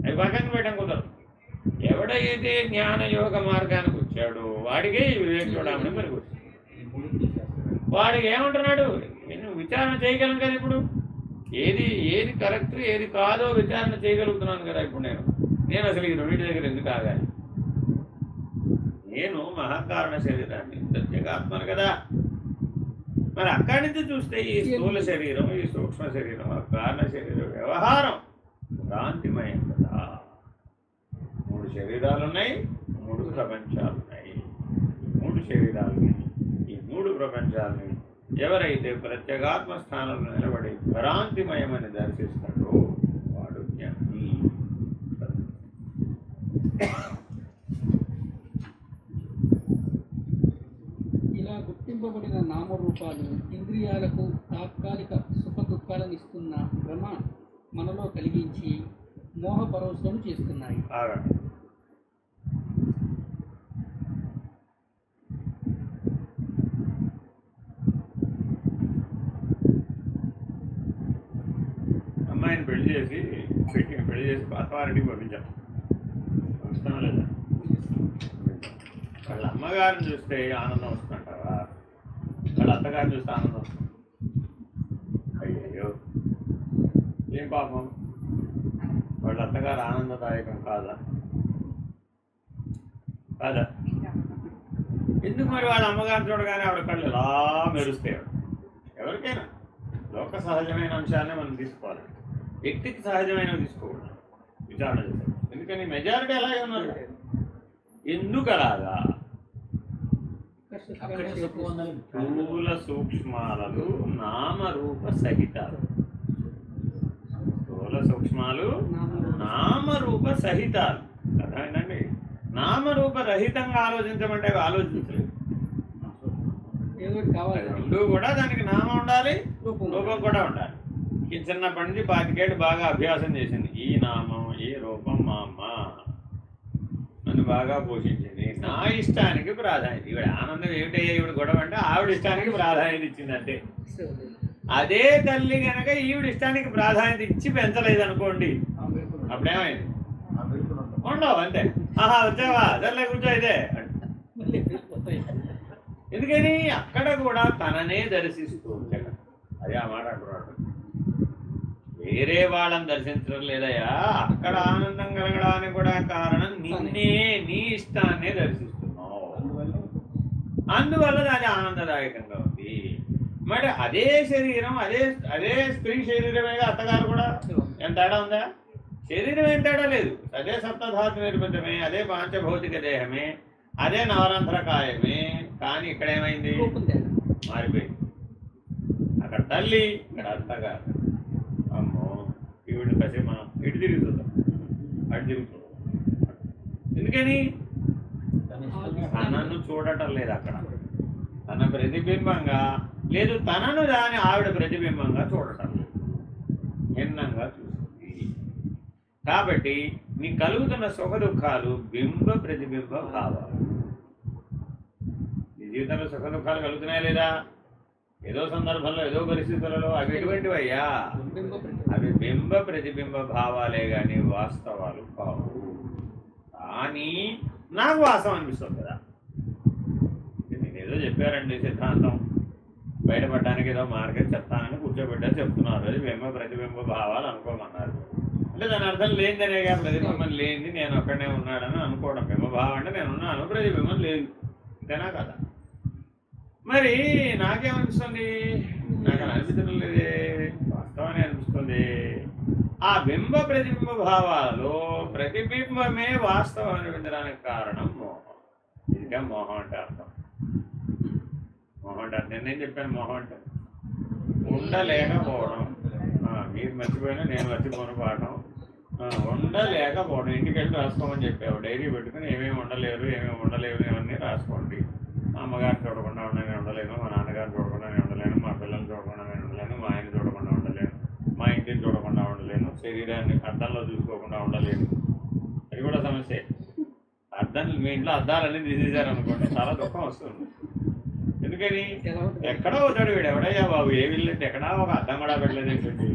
అవి పక్కన పెట్టడం కుదరదు. ఎవడైతే జ్ఞానయోగ మార్గానికి వచ్చాడో వాడికే ఈ వివేక చూడమని మనకు వచ్చింది. వాడికి ఏమంటున్నాడు? నేను విచారణ చేయగలను కదా ఇప్పుడు. ఏది ఏది కరెక్ట్ ఏది కాదో విచారణ చేయగలుగుతున్నాను కదా ఇప్పుడు. నేను అసలు ఈ రెండింటి దగ్గర ఎందుకు ఆగాలి? నేను మహాకారణ శరీరాన్ని ప్రత్యేగాత్మను కదా. మరి అక్కడి నుంచి చూస్తే ఈ స్థూల శరీరం, ఈ సూక్ష్మ శరీరం, ఆ కారణ శరీరం వ్యవహారం భ్రాంతిమయం కదా. 3 శరీరాలు ఉన్నాయి, 3 ప్రపంచాలు ఉన్నాయి. 3 శరీరాలని, ఈ 3 ప్రపంచాలని ఎవరైతే ప్రత్యేగాత్మ స్థానంలో నిలబడి భ్రాంతిమయమని దర్శిస్తాడో వాడు జ్ఞాని.
ఇలా గుర్తింపబడిన నామరూపాలు ఇంద్రియాలకు తాత్కాలిక సుఖ దుఃఖాలను ఇస్తున్న భ్రమ మనలో కలిగించి మోహపరవశం చేస్తున్నాయి.
అమ్మాయిని పెళ్లి చేసి అత్తవారింటికి పంపించాం. వస్తాం లేదా? వాళ్ళ అమ్మగారిని చూస్తే ఆనందం వస్తుందంటావా? వాళ్ళ అత్తగారిని చూస్తే ఆనందం వస్తుంది. అయ్యో ఏం పాపం, వాళ్ళ అత్తగారు ఆనందదాయకం కాదా? కాదా? ఎందుకు మరి వాళ్ళ అమ్మగారిని చూడగానే ఆవిడ కళ్ళు ఎలా మెరుస్తాయి? ఎవరికైనా లోక సహజమైన అంశాలనే మనం తీసుకోవాలి, వ్యక్తికి సహజమైనవి తీసుకోకూడదు విచారణ చేశారు. ఎందుకని మెజారిటీ అలాగే ఉన్నారు. ఎందుకు అలాగా? స్థూల సూక్ష్మాలు నామరూప సహితాలు. స్థూల సూక్ష్మాలు నామరూప సహితాలు. అర్థమైందండి? నామరూప రహితంగా ఆలోచించమంటే అవి ఆలోచించలేదు. రెండు కూడా దానికి నామం ఉండాలి, రూపం కూడా ఉండాలి. చిన్నప్పటి నుంచి 25 ఏళ్ళు బాగా అభ్యాసం చేసింది. ఈ నామం ఈ రూపం మా అమ్మ నన్ను బాగా పోషించింది, నా ఇష్టానికి ప్రాధాన్యత. ఈవిడ ఆనందం ఏమిటయ్యా ఈవిడ గొడవ అంటే ఆవిడ ఇష్టానికి ప్రాధాన్యత ఇచ్చిందంటే. అదే తల్లి కనుక ఈవిడ ఇష్టానికి ప్రాధాన్యత ఇచ్చి పెంచలేదు అనుకోండి, అప్పుడేమైంది? ఉండవు అంతే. ఆహా వచ్చావా సర్లే కూర్చో ఇదే. ఎందుకని అక్కడ కూడా తననే దర్శిస్తూ ఉంటాడు. అదే ఆ మాట అంటున్నాడు. వేరే వాళ్ళని దర్శించడం లేదయ్యా, అక్కడ ఆనందం కలగడానికి కూడా కారణం నిన్నే, నీ ఇష్టాన్నే దర్శిస్తున్నావు. అందువల్ల అది ఆనందదాయకంగా ఉంది. మరి అదే శరీరం, అదే స్త్రీ శరీరమేగా అత్తగారు కూడా. ఎంత తేడా ఉందా? శరీరం ఏం తేడా లేదు. అదే సప్తధాతు నిర్మితమే, అదే పాంచభౌతిక దేహమే, అదే నవరంధ్రకాయమే. కానీ ఇక్కడ ఏమైంది? మారిపోయింది. అక్కడ తల్లి, ఇక్కడ అత్తగారు. అమ్మో ఈవిడ కసే మనం ఇటు తిరుగుతుందాం, అటు తిరుగుతుందాం. ఎందుకని? తనను చూడటం లేదు అక్కడ. తన ప్రతిబింబంగా లేదు, తనను దాని ఆవిడ ప్రతిబింబంగా చూడటం లేదు, భిన్నంగా చూస్తుంది. కాబట్టి నీకు కలుగుతున్న సుఖ దుఃఖాలు బింబ ప్రతిబింబ భావాలు. నీ జీవితంలో సుఖ దుఃఖాలు కలుగుతున్నాయా లేదా? ఏదో సందర్భంలో ఏదో పరిస్థితులలో అవి ఎటువంటివయ్యా? అవి బింబ ప్రతిబింబ భావాలే కానీ వాస్తవాలు కావు. కానీ నాకు వాస్తవం అనిపిస్తుంది కదా. నేనేదో చెప్పారండి సిద్ధాంతం, బయటపడడానికి ఏదో మార్గం చెప్తానని కూర్చోబెట్టారు, చెప్తున్నారు. అది బింబ ప్రతిబింబ భావాలు అనుకోమన్నారు. అంటే దాని అర్థం లేనిదనేగా ప్రతిబింబం లేనిది నేను ఒక్కడనే ఉన్నాడని అనుకోవడం. బింబభావం అంటే నేను ఉన్నాను, ప్రతిబింబం లేదు, అంతేనా కదా? మరి నాకేమనిపిస్తుంది? నాకు అని అనిపించడం లేదే, వాస్తవాన్ని అనిపిస్తుంది. ఆ బింబ ప్రతిబింబ భావాలలో ప్రతిబింబమే వాస్తవం అనిపించడానికి కారణం మోహం. ఇదిగా మోహం అంటే అర్థం. మోహం అంటే నేనేం చెప్పాను? మోహం అంటే ఉండలేకపోవడం. మీరు మర్చిపోయినా నేను మర్చిపోను పాఠం. ఉండలేకపోవడం. ఇంటికి వెళ్ళి రాసుకోమని చెప్పావు. డైరీ పెట్టుకుని ఏమేమి ఉండలేరు, ఏమేమి ఉండలేవు ఇవన్నీ రాసుకోండి. మా అమ్మగారిని చూడకుండా నేను ఉండలేను, మా నాన్నగారిని చూడకుండా నేను ఉండలేను, మా పిల్లల్ని చూడకుండా నేను ఉండలేను, మా ఆయన చూడకుండా ఉండలేను, మా ఇంటిని చూడకుండా ఉండలేను, శరీరాన్ని అద్దంలో చూసుకోకుండా ఉండలేను. అది కూడా సమస్య. మీ ఇంట్లో అద్దాలన్నీ తీసేశారనుకోండి, చాలా దుఃఖం వస్తుంది. ఎందుకని? ఎక్కడో అవుతాడు వీడు, ఎవడయ్యా బాబు ఏ వీళ్ళంటే ఎక్కడా ఒక అద్దం కూడా పెట్టలేదు ఏంటండి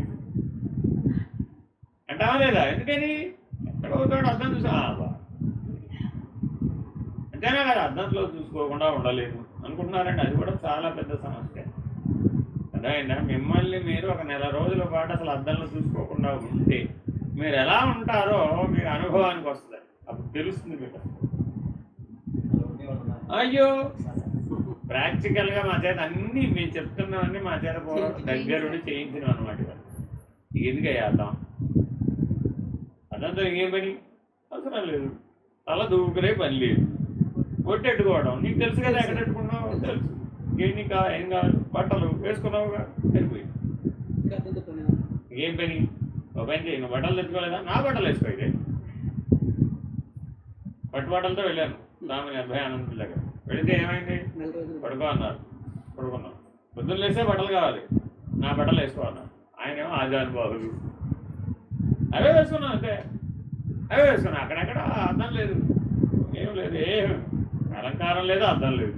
అంటావా లేదా? ఎందుకని? ఎక్కడో అవుతాడు అద్దం చూసా అంతేనా కదా? అద్దంలో చూసుకోకుండా ఉండలేదు అనుకుంటున్నారండి. అది కూడా చాలా పెద్ద సమస్య. అదైనా మిమ్మల్ని మీరు ఒక నెల రోజుల పాటు అసలు అద్దంలో చూసుకోకుండా ఉంటే మీరు ఎలా ఉంటారో మీకు అనుభవానికి వస్తుంది. అప్పుడు తెలుస్తుంది మీకు. అయ్యో ప్రాక్టికల్గా మా చేత అన్నీ మేము చెప్తున్నవన్నీ మా చేత దగ్గరుండి చేయించినాం అనమాట. ఎందుకయ్యా అర్థం? అదంతా ఇంకేం పని అవసరం లేదు. తల దూకునే పని లేదు. ఒట్టెట్టుకోవడం నీకు తెలుసు కదా, ఎక్కడ పెట్టుకున్నావు తెలుసు. ఏం కావాలి? బట్టలు వేసుకున్నావుగా, సరిపోయింది. ఏం పని? ఒక పని చేయి, నువ్వు బట్టలు తెచ్చుకోలేదా? నా బట్టలు వేసుకోవాలి. పట్టు బట్టలతో వెళ్ళాను రామని అభయానంద దగ్గర. వెళితే ఏమైంది? పడుకో అన్నారు. పడుకున్నాం. పొద్దున్న లేస్తే బట్టలు కావాలి, నా బట్టలు వేసుకోవాలన్నారు. ఆయన ఏమో ఆజాన్ బాబులు అవే వేసుకున్నాం, అంతే అవే వేసుకున్నాం. అక్కడెక్కడ అర్థం లేదు, ఏం లేదు, ఏం అలంకారం లేదు, అర్థం లేదు.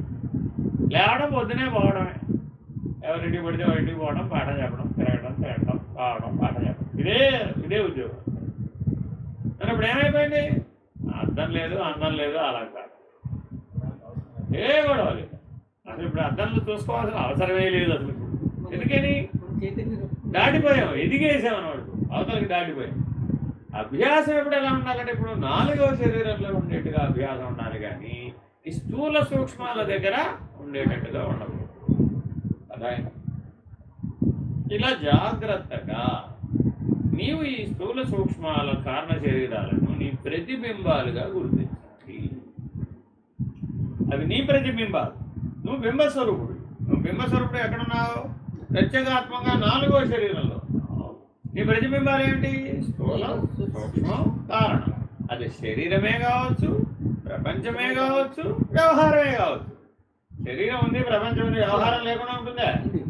లేవడం పొద్దునే పోవడమే, ఎవరింటికి పడితే ఎవరింటికి పోవడం, పాఠం చెప్పడం, తిరగడం, రావడం, పాఠం చెప్పడం, ఇదే ఉద్యోగం. మరి ఇప్పుడు ఏమైపోయింది? అర్థం లేదు, అందం లేదు, అలంకారం ఏ గొడవ లేదు. అసలు ఇప్పుడు అద్దంలో చూసుకోవాల్సిన అవసరమే లేదు అసలు. ఎందుకని? దాటిపోయాం, ఎదిగేసాం అన్నమాట. అవతలకి దాటిపోయాం. అభ్యాసం ఎప్పుడు ఎలా ఉండాలంటే ఇప్పుడు 4వ శరీరంలో ఉండేట్టుగా అభ్యాసం ఉండాలి, కానీ ఈ స్థూల సూక్ష్మాల దగ్గర ఉండేటట్టుగా ఉండకూడదు. అదా ఇలా జాగ్రత్తగా నీవు ఈ స్థూల సూక్ష్మాల కారణ శరీరాలను నీ ప్రతిబింబాలుగా గుర్తించాలి. అవి నీ ప్రతిబింబాలు. నువ్వు బింబస్వరూపుడు. నువ్వు బింబస్వరూపుడు ఎక్కడున్నావు? ప్రత్యేగాత్మకంగా 4వ శరీరంలో. నీ ప్రతిబింబాలు ఏంటి? స్థూలం, సూక్ష్మం, కారణం. అది శరీరమే కావచ్చు, ప్రపంచమే కావచ్చు, వ్యవహారమే కావచ్చు. శరీరం ఉంది, ప్రపంచం ఉంది, వ్యవహారం లేకుండా ఉంటుందా?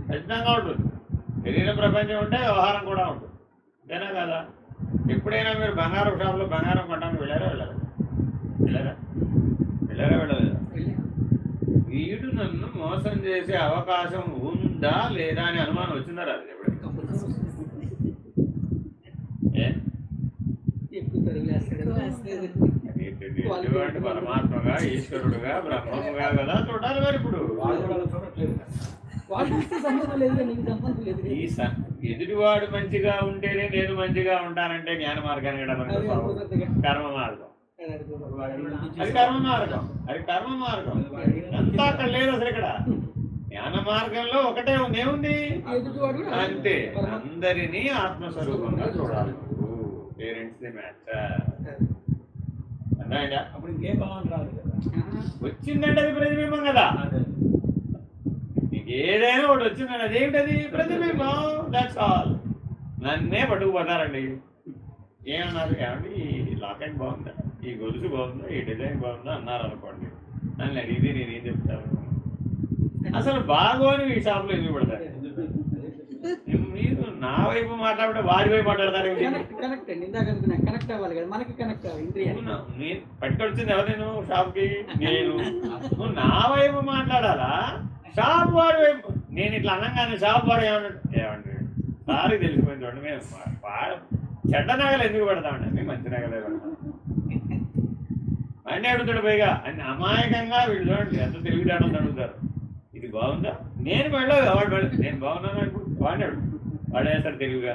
ఖచ్చితంగా ఉంటుంది. శరీరం, ప్రపంచం ఉంటే వ్యవహారం కూడా ఉంటుంది. అంతేనా కదా? ఎప్పుడైనా మీరు బంగారం షాపులో బంగారం కొనడానికి వెళ్ళారా? వెళ్ళలేదా? వీడు నన్ను మోసం చేసే అవకాశం ఉందా లేదా అని అనుమానం వచ్చిందా? రాదు ఎప్పుడైనా? పరమాత్మగా, ఈశ్వరుడుగా, బ్రహ్మముగా కదా చూడాలి. మరి ఇప్పుడు ఎదుటివాడు మంచిగా ఉంటేనే నేను మంచిగా ఉంటానంటే జ్ఞాన మార్గానికి కర్మ మార్గం. అది కర్మ మార్గం అంతా అక్కడ లేదు అసలు. ఇక్కడ జ్ఞాన మార్గంలో ఒకటే ఉంది, ఏముంది? అంతే. అందరినీ ఆత్మస్వరూపంగా చూడాలి. పేరెంట్స్ మ్యాటర్
అప్పుడు ఇంకేం బాగుంది రాదు కదా.
వచ్చిందంటే అది ప్రతిబింబం కదా. నీకు ఏదైనా ఒకటి వచ్చిందండి, అదేమిటది? ప్రతిబింబం. That's all. నన్నే పట్టుకుపోతారండి. ఏమన్నారు? ఏమండి ఈ లాకెట్ బాగుందా, ఈ గొలుసు బాగుందా, ఈ డిజైన్ బాగుందా అన్నారు అనుకోండి. నన్ను అడిగితే నేనేం చెప్తాను? అసలు బాగోని ఈ షాప్లో ఎందుకు పడతారు? మీరు నా వైపు మాట్లాడితే వారి వైపు మాట్లాడతారు.
కనెక్ట్ అండి, ఇందాక అనుకున్నా కనెక్ట్ అవ్వాలి కదా, మనకి కనెక్ట్ అవ్వాలి.
నేను పట్టుకొచ్చింది ఎవరు? నేను షాప్కి. నేను నువ్వు నా వైపు మాట్లాడాలా, షాప్ వాడి వైపు? నేను ఇట్లా అనగానే షాప్ వాడు ఏమండి సారీ తెలిసిపోయింది చూడండి. మేము చెడ్డ నగలు ఎందుకు పెడతామండి? మేము మంచి నగలే పెడతాం. అన్నీ అడుగుతాడు పైగా. అన్ని అమాయకంగా వీళ్ళు చూడండి ఎంత తెలివితేటలు అడుగుతారు. ఇది బాగుందా? నేను వెళ్ళదు, వాడు నేను బాగున్నాను అనుకుంటు వాడిని అడుగు. వాడు వేస్తాడు తెలివిగా.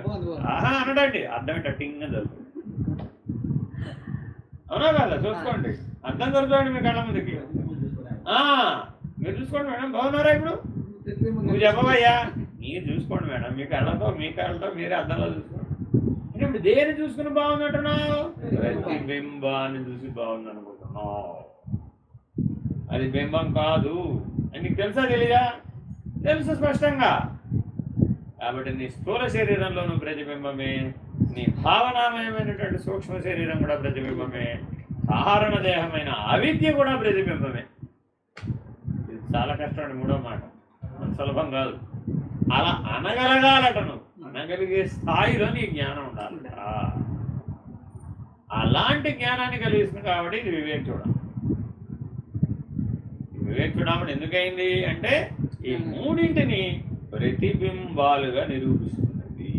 ఆహా అనడండి, అర్థం ఏంటి? టింగ్ అని జరుగుతుంది. అవునా కదా? చూసుకోండి, అర్థం దొరుకుతాండి మీ కళ్ళ ముందుకి. మీరు చూసుకోండి మేడం, బాగున్నారా ఇప్పుడు? నువ్వు చెప్పవయ్యా, మీరు చూసుకోండి మేడం, మీ కళ్ళతో మీరే అర్థంలో చూసుకోండి. ఇప్పుడు దేని చూసుకుని బాగుందంటున్నావు? బింబాన్ని చూసి బాగుంది అనుకుంటున్నావు. అది బింబం కాదు అని నీకు తెలుసా తెలీదా? తెలుసు స్పష్టంగా. కాబట్టి నీ స్థూల శరీరంలోనూ ప్రతిబింబమే, నీ భావనామయమైనటువంటి సూక్ష్మ శరీరం కూడా ప్రతిబింబమే, సాధారణ దేహమైన అవిద్య కూడా ప్రతిబింబమే. ఇది చాలా కష్టం అండి, మూడో మాట, సులభం కాదు. అలా అనగలగాలటను, అనగలిగే స్థాయిలో నీ జ్ఞానం ఉండాలి. అలాంటి జ్ఞానాన్ని కలిగిస్తుంది కాబట్టి ఇది వివేక్ చూడడం. వివేక్ చూడమని ఎందుకైంది అంటే ఈ మూడింటిని ప్రతిబింబాలుగా నిరూపిస్తున్నది.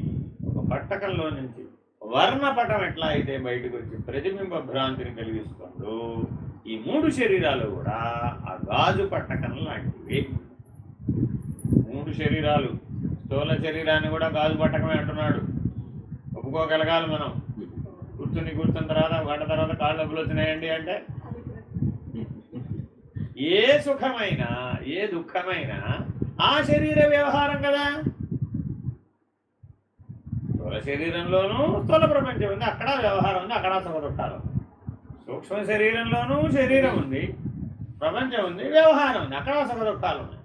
ఒక పట్టకంలో నుంచి వర్ణపటం ఎట్లా అయితే బయటకు వచ్చి ప్రతిబింబ భ్రాంతిని కలిగిస్తుందో, ఈ మూడు శరీరాలు కూడా ఆ గాజు పట్టకం లాంటివి. మూడు శరీరాలు, స్థూల శరీరాన్ని కూడా గాజు పట్టకమే అంటున్నాడు. ఒప్పుకోగలగాలి మనం. కూర్చున్న తర్వాత గంట తర్వాత కాళ్ళు డబ్బులు వచ్చినాయండి అంటే, ఏ సుఖమైనా ఏ దుఃఖమైనా ఆ శరీర వ్యవహారం కదా. స్థూల శరీరంలోనూ స్థూల ప్రపంచం ఉంది, అక్కడ వ్యవహారం ఉంది, అక్కడ సుఖ దుఃఖాలు. సూక్ష్మ శరీరంలోనూ శరీరం ఉంది, ప్రపంచం ఉంది, వ్యవహారం ఉంది, అక్కడ సుఖ దుఃఖాలు ఉన్నాయి.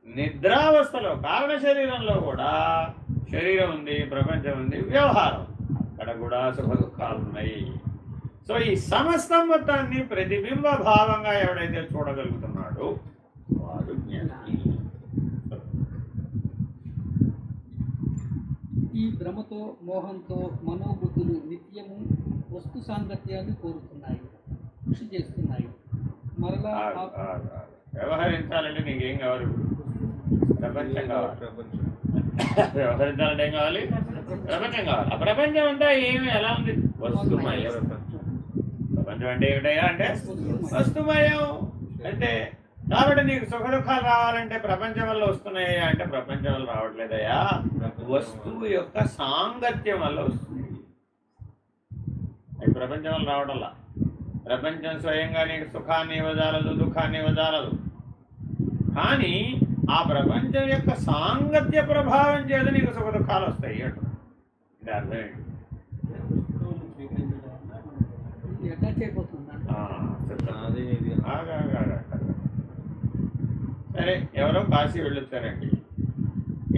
నిద్రావస్థలో కారణ శరీరంలో కూడా శరీరం ఉంది, ప్రపంచం ఉంది, వ్యవహారం, అక్కడ కూడా సుఖ దుఃఖాలు ఉన్నాయి. సో ఈ సమస్తం మొత్తాన్ని ప్రతిబింబ భావంగా ఎవడైతే చూడగలుగుతున్నాడో వాడు జ్ఞాని.
ఈ భ్రమతో మోహంతో మనోబుద్ధులు నిత్యము వస్తు సాంగత్యాన్ని కోరుతున్నాయి, కృషి చేస్తున్నాయి. మరలా
వ్యవహరించాలంటే నీకేం కావాలి? ప్రపంచం కావాలి. వ్యవహరించాలంటే ఏం కావాలి? ప్రపంచం కావాలి. ఆ ప్రపంచం అంతా ఏమి ఎలా ఉంది? వస్తుమయం. ప్రపంచం అంటే ఏమిటయ్యా అంటే వస్తుమయం. అంటే కాబట్టి నీకు సుఖ దుఃఖాలు రావాలంటే ప్రపంచం వల్ల వస్తున్నాయా అంటే ప్రపంచం వల్ల రావట్లేదయ్యా, వస్తువు యొక్క సాంగత్యం వల్ల వస్తుంది. అది ప్రపంచం వల్ల రావటంలా. ప్రపంచం స్వయంగా నీకు సుఖాన్ని ఇవ్వజాలదు, దుఃఖాన్ని ఇవ్వజాలదు. కానీ ఆ ప్రపంచం యొక్క సాంగత్య ప్రభావం చేత నీకు సుఖ దుఃఖాలు వస్తాయి అంట. ఇది అర్థం ఏంటి? సరే, ఎవరో కాశీ వెళ్ళొచ్చారండి,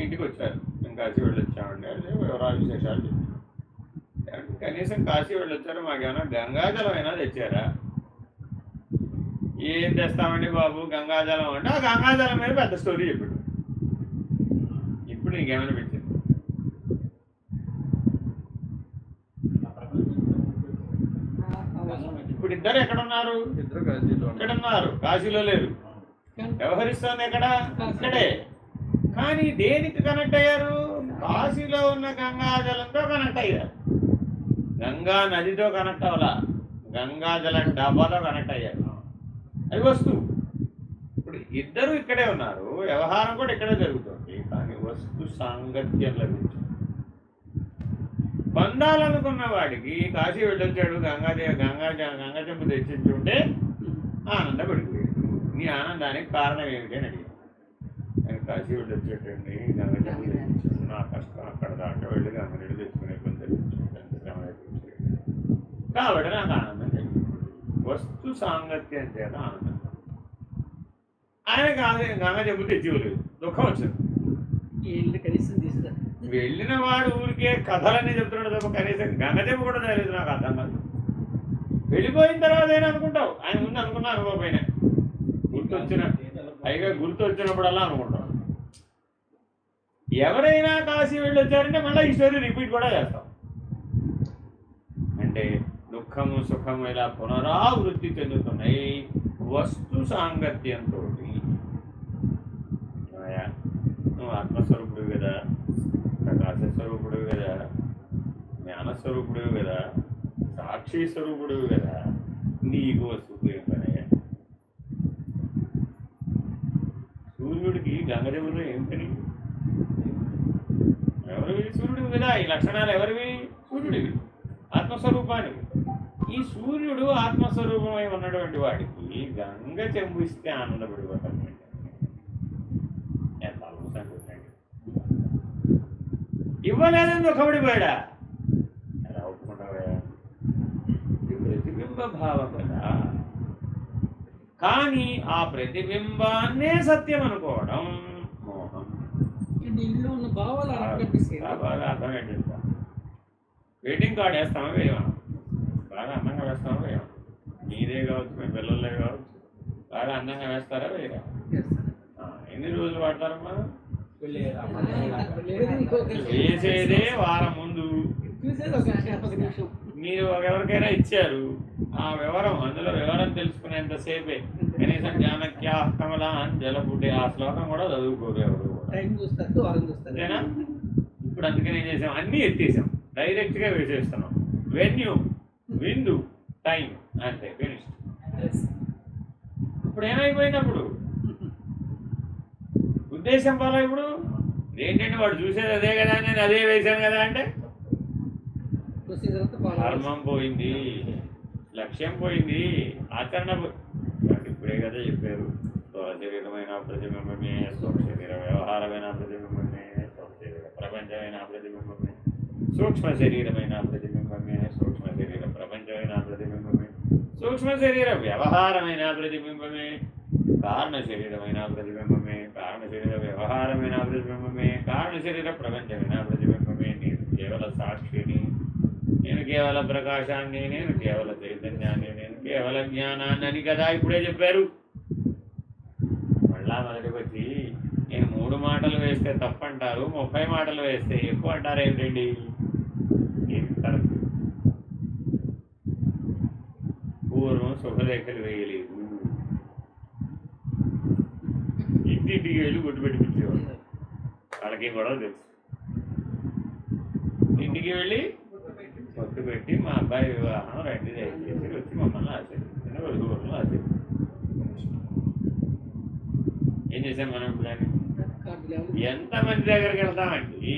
ఇంటికి వచ్చారు. మేము కాశీ వెళ్ళొచ్చామండి అంటే వివరాలు విశేషాలు చెప్పారు. కనీసం కాశీ వెళ్ళొచ్చారు, మాకేమైనా గంగాజలం అయినా తెచ్చారా? ఏం తెస్తామండి బాబు గంగాజలం అంటే, ఆ గంగాజలం మీద పెద్ద స్టోరీ చెప్పాడు. ఇప్పుడు నీకేమైనా పెట్టింది? ఇప్పుడు ఇద్దరు ఎక్కడున్నారు? ఇక్కడున్నారు, కాశీలో లేరు. వ్యవహరిస్తోంది ఎక్కడ? ఇక్కడే. కానీ దేనికి కనెక్ట్ అయ్యారు? కాశీలో ఉన్న గంగాజలంతో కనెక్ట్ అయ్యారు. గంగా నదితో కనెక్ట్ అవ్వాలా, గంగాజలం డబ్బాతో కనెక్ట్ అయ్యారు. అది వస్తువు. ఇప్పుడు ఇద్దరు ఇక్కడే ఉన్నారు, వ్యవహారం కూడా ఇక్కడే జరుగుతుంది. కానీ వస్తు సాంగత్యం లభించింది. పొందాలనుకున్న వాడికి కాశీ వెళ్ళొచ్చాడు, గంగా చెంపు తెచ్చించుంటే ఆనందపడిపోయాడు. నీ ఆనందానికి కారణం ఏమిటి అని అడిగాడు. నేను కాశీ వెళ్ళొచ్చేటండి, గంగా చెంపు తెచ్చించు, నా కష్టం అక్కడ దాకా వెళ్ళి గంగ నీళ్ళు తెచ్చుకునే పని కాబట్టి నాకు ఆనందం కలిగింది. వస్తు సాంగత్యం చేత ఆనందం. ఆయన గంగ చెంపు తెచ్చివ్వలేదు, దుఃఖం వచ్చింది. వెళ్ళిన వాడు ఊరికే కథలన్నీ చెప్తున్నాడు తప్ప కనీసం గంగదేవి కూడా తెలియదు. నాకు అర్థం కాదు. వెళ్ళిపోయిన తర్వాత ఏం అనుకుంటావు? ఆయన ముందు అనుకున్నా అనుకోపోయినా గుర్తు వచ్చినప్పుడల్లా అనుకుంటాం. ఎవరైనా కాశీ వెళ్ళి వచ్చారంటే మళ్ళీ ఈ స్టోరీ రిపీట్ కూడా చేస్తాం. అంటే దుఃఖము సుఖము ఇలా పునరావృత్తి చెందుతున్నాయి వస్తు సాంగత్యంతో. నువ్వు ఆత్మస్వరూపుడు కదా, ప్రకాశస్వరూపుడు కదా, జ్ఞానస్వరూపుడు కదా, సాక్షి స్వరూపుడు కదా, నీకు వస్తువు ఏం పనయ్యా? సూర్యుడికి గంగదేవుడు ఏం పని? ఎవరివి? సూర్యుడివి కదా. ఈ లక్షణాలు ఎవరివి? సూర్యుడివి. ఆత్మ ఆత్మస్వరూపానికి. ఈ సూర్యుడు ఆత్మస్వరూపమై ఉన్నటువంటి వాడికి గంగ చెంబు ఇస్తే ఆనందపడిపోతాడు. ఎంత ఆలోచన ఇవ్వలేదని దుఃఖపడిపోయాడా? ఎలా ఒప్పుకుంటావా? ప్రతిబింబ భావం కదా. కానీ ఆ ప్రతిబింబాన్నే సత్యం అనుకోవడం మోహం.
ఇంట్లో ఉన్న భావాలు అలా కనిపిస్తాయి.
బాగా అర్థం ఏంటి? వెయిటింగ్ కార్డ్ వేస్తామా వేయమా? బాగా అందంగా వేస్తామా వేయమా? మీదే కావచ్చు, మీ పిల్లలే కావచ్చు, బాగా అందంగా వేస్తారా వేయరా? ఎన్ని రోజులు వాడతారమ్మా? వేసేదే వారం ముందు. మీరు ఎవరికైనా ఇచ్చారు, ఆ వివరం అందులో వివరం తెలుసుకునేంతసేపే కనీసం జానక్య కమల జలపుట్టి ఆ శ్లోకం కూడా చదువుకోరు ఎవరు. అంతేనా? ఇప్పుడు అందుకని ఏం చేసాం, అన్నీ ఎత్తేసాం, డైరెక్ట్గా వేసేస్తున్నాం. వెన్యూ, విందు, టైం, అంతే, ఫినిష్. ఇప్పుడు ఏమైపోయింది? అప్పుడు ఉద్దేశం పోలా. ఇప్పుడు ఏంటంటే వాడు చూసేది అదే కదా, నేను అదే వేశాను కదా అంటే ధర్మం పోయింది, లక్ష్యం పోయింది, ఆచరణ ఇప్పుడే కదా చెప్పారు. శరీరమైన ప్రతిబింబమే, శరీర వ్యవహారమైన ప్రతిబింబమే, ప్రపంచమైన ప్రతిబింబమే, సూక్ష్మ శరీరమైన ప్రతిబింబమే, సూక్ష్మ శరీర ప్రపంచమైన ప్రతిబింబమే, సూక్ష్మ శరీర వ్యవహారమైన ప్రతిబింబమే, కారణ శరీరమైన ప్రతిబింబమే, కారణ శరీర వ్యవహారమైన ప్రతిబింబమే, కారణ శరీర ప్రపంచమైన ప్రతిబింబమే. నేను కేవల సాక్షిని, నేను కేవల ప్రకాశాన్ని, నేను కేవల చైతన్యాన్ని, నేను కేవల జ్ఞానాన్ని అని కదా ఇప్పుడే చెప్పారు. మళ్ళా మొదటికి వచ్చి నేను 3 మాటలు వేస్తే తప్పంటారు, 30 మాటలు వేస్తే ఎక్కువ అంటారు ఏమిటండి? పూర్వం శుభలేఖలు వేయలేదు, ఇంటింటికి వెళ్ళి గుడ్డు పెట్టించేవాడు. వాళ్ళకి గొడవ తెలుసు. ఇంటికి వెళ్ళి కొట్టు పెట్టి మా అబ్బాయి వివాహం రండి దయచేసి వచ్చి మమ్మల్ని ఆశీర్వదించిన వధువులను ఆశీర్వదించారు. ఏం చేసాం మనం ఇప్పుడు? ఎంతమంది దగ్గరికి వెళ్తామండి?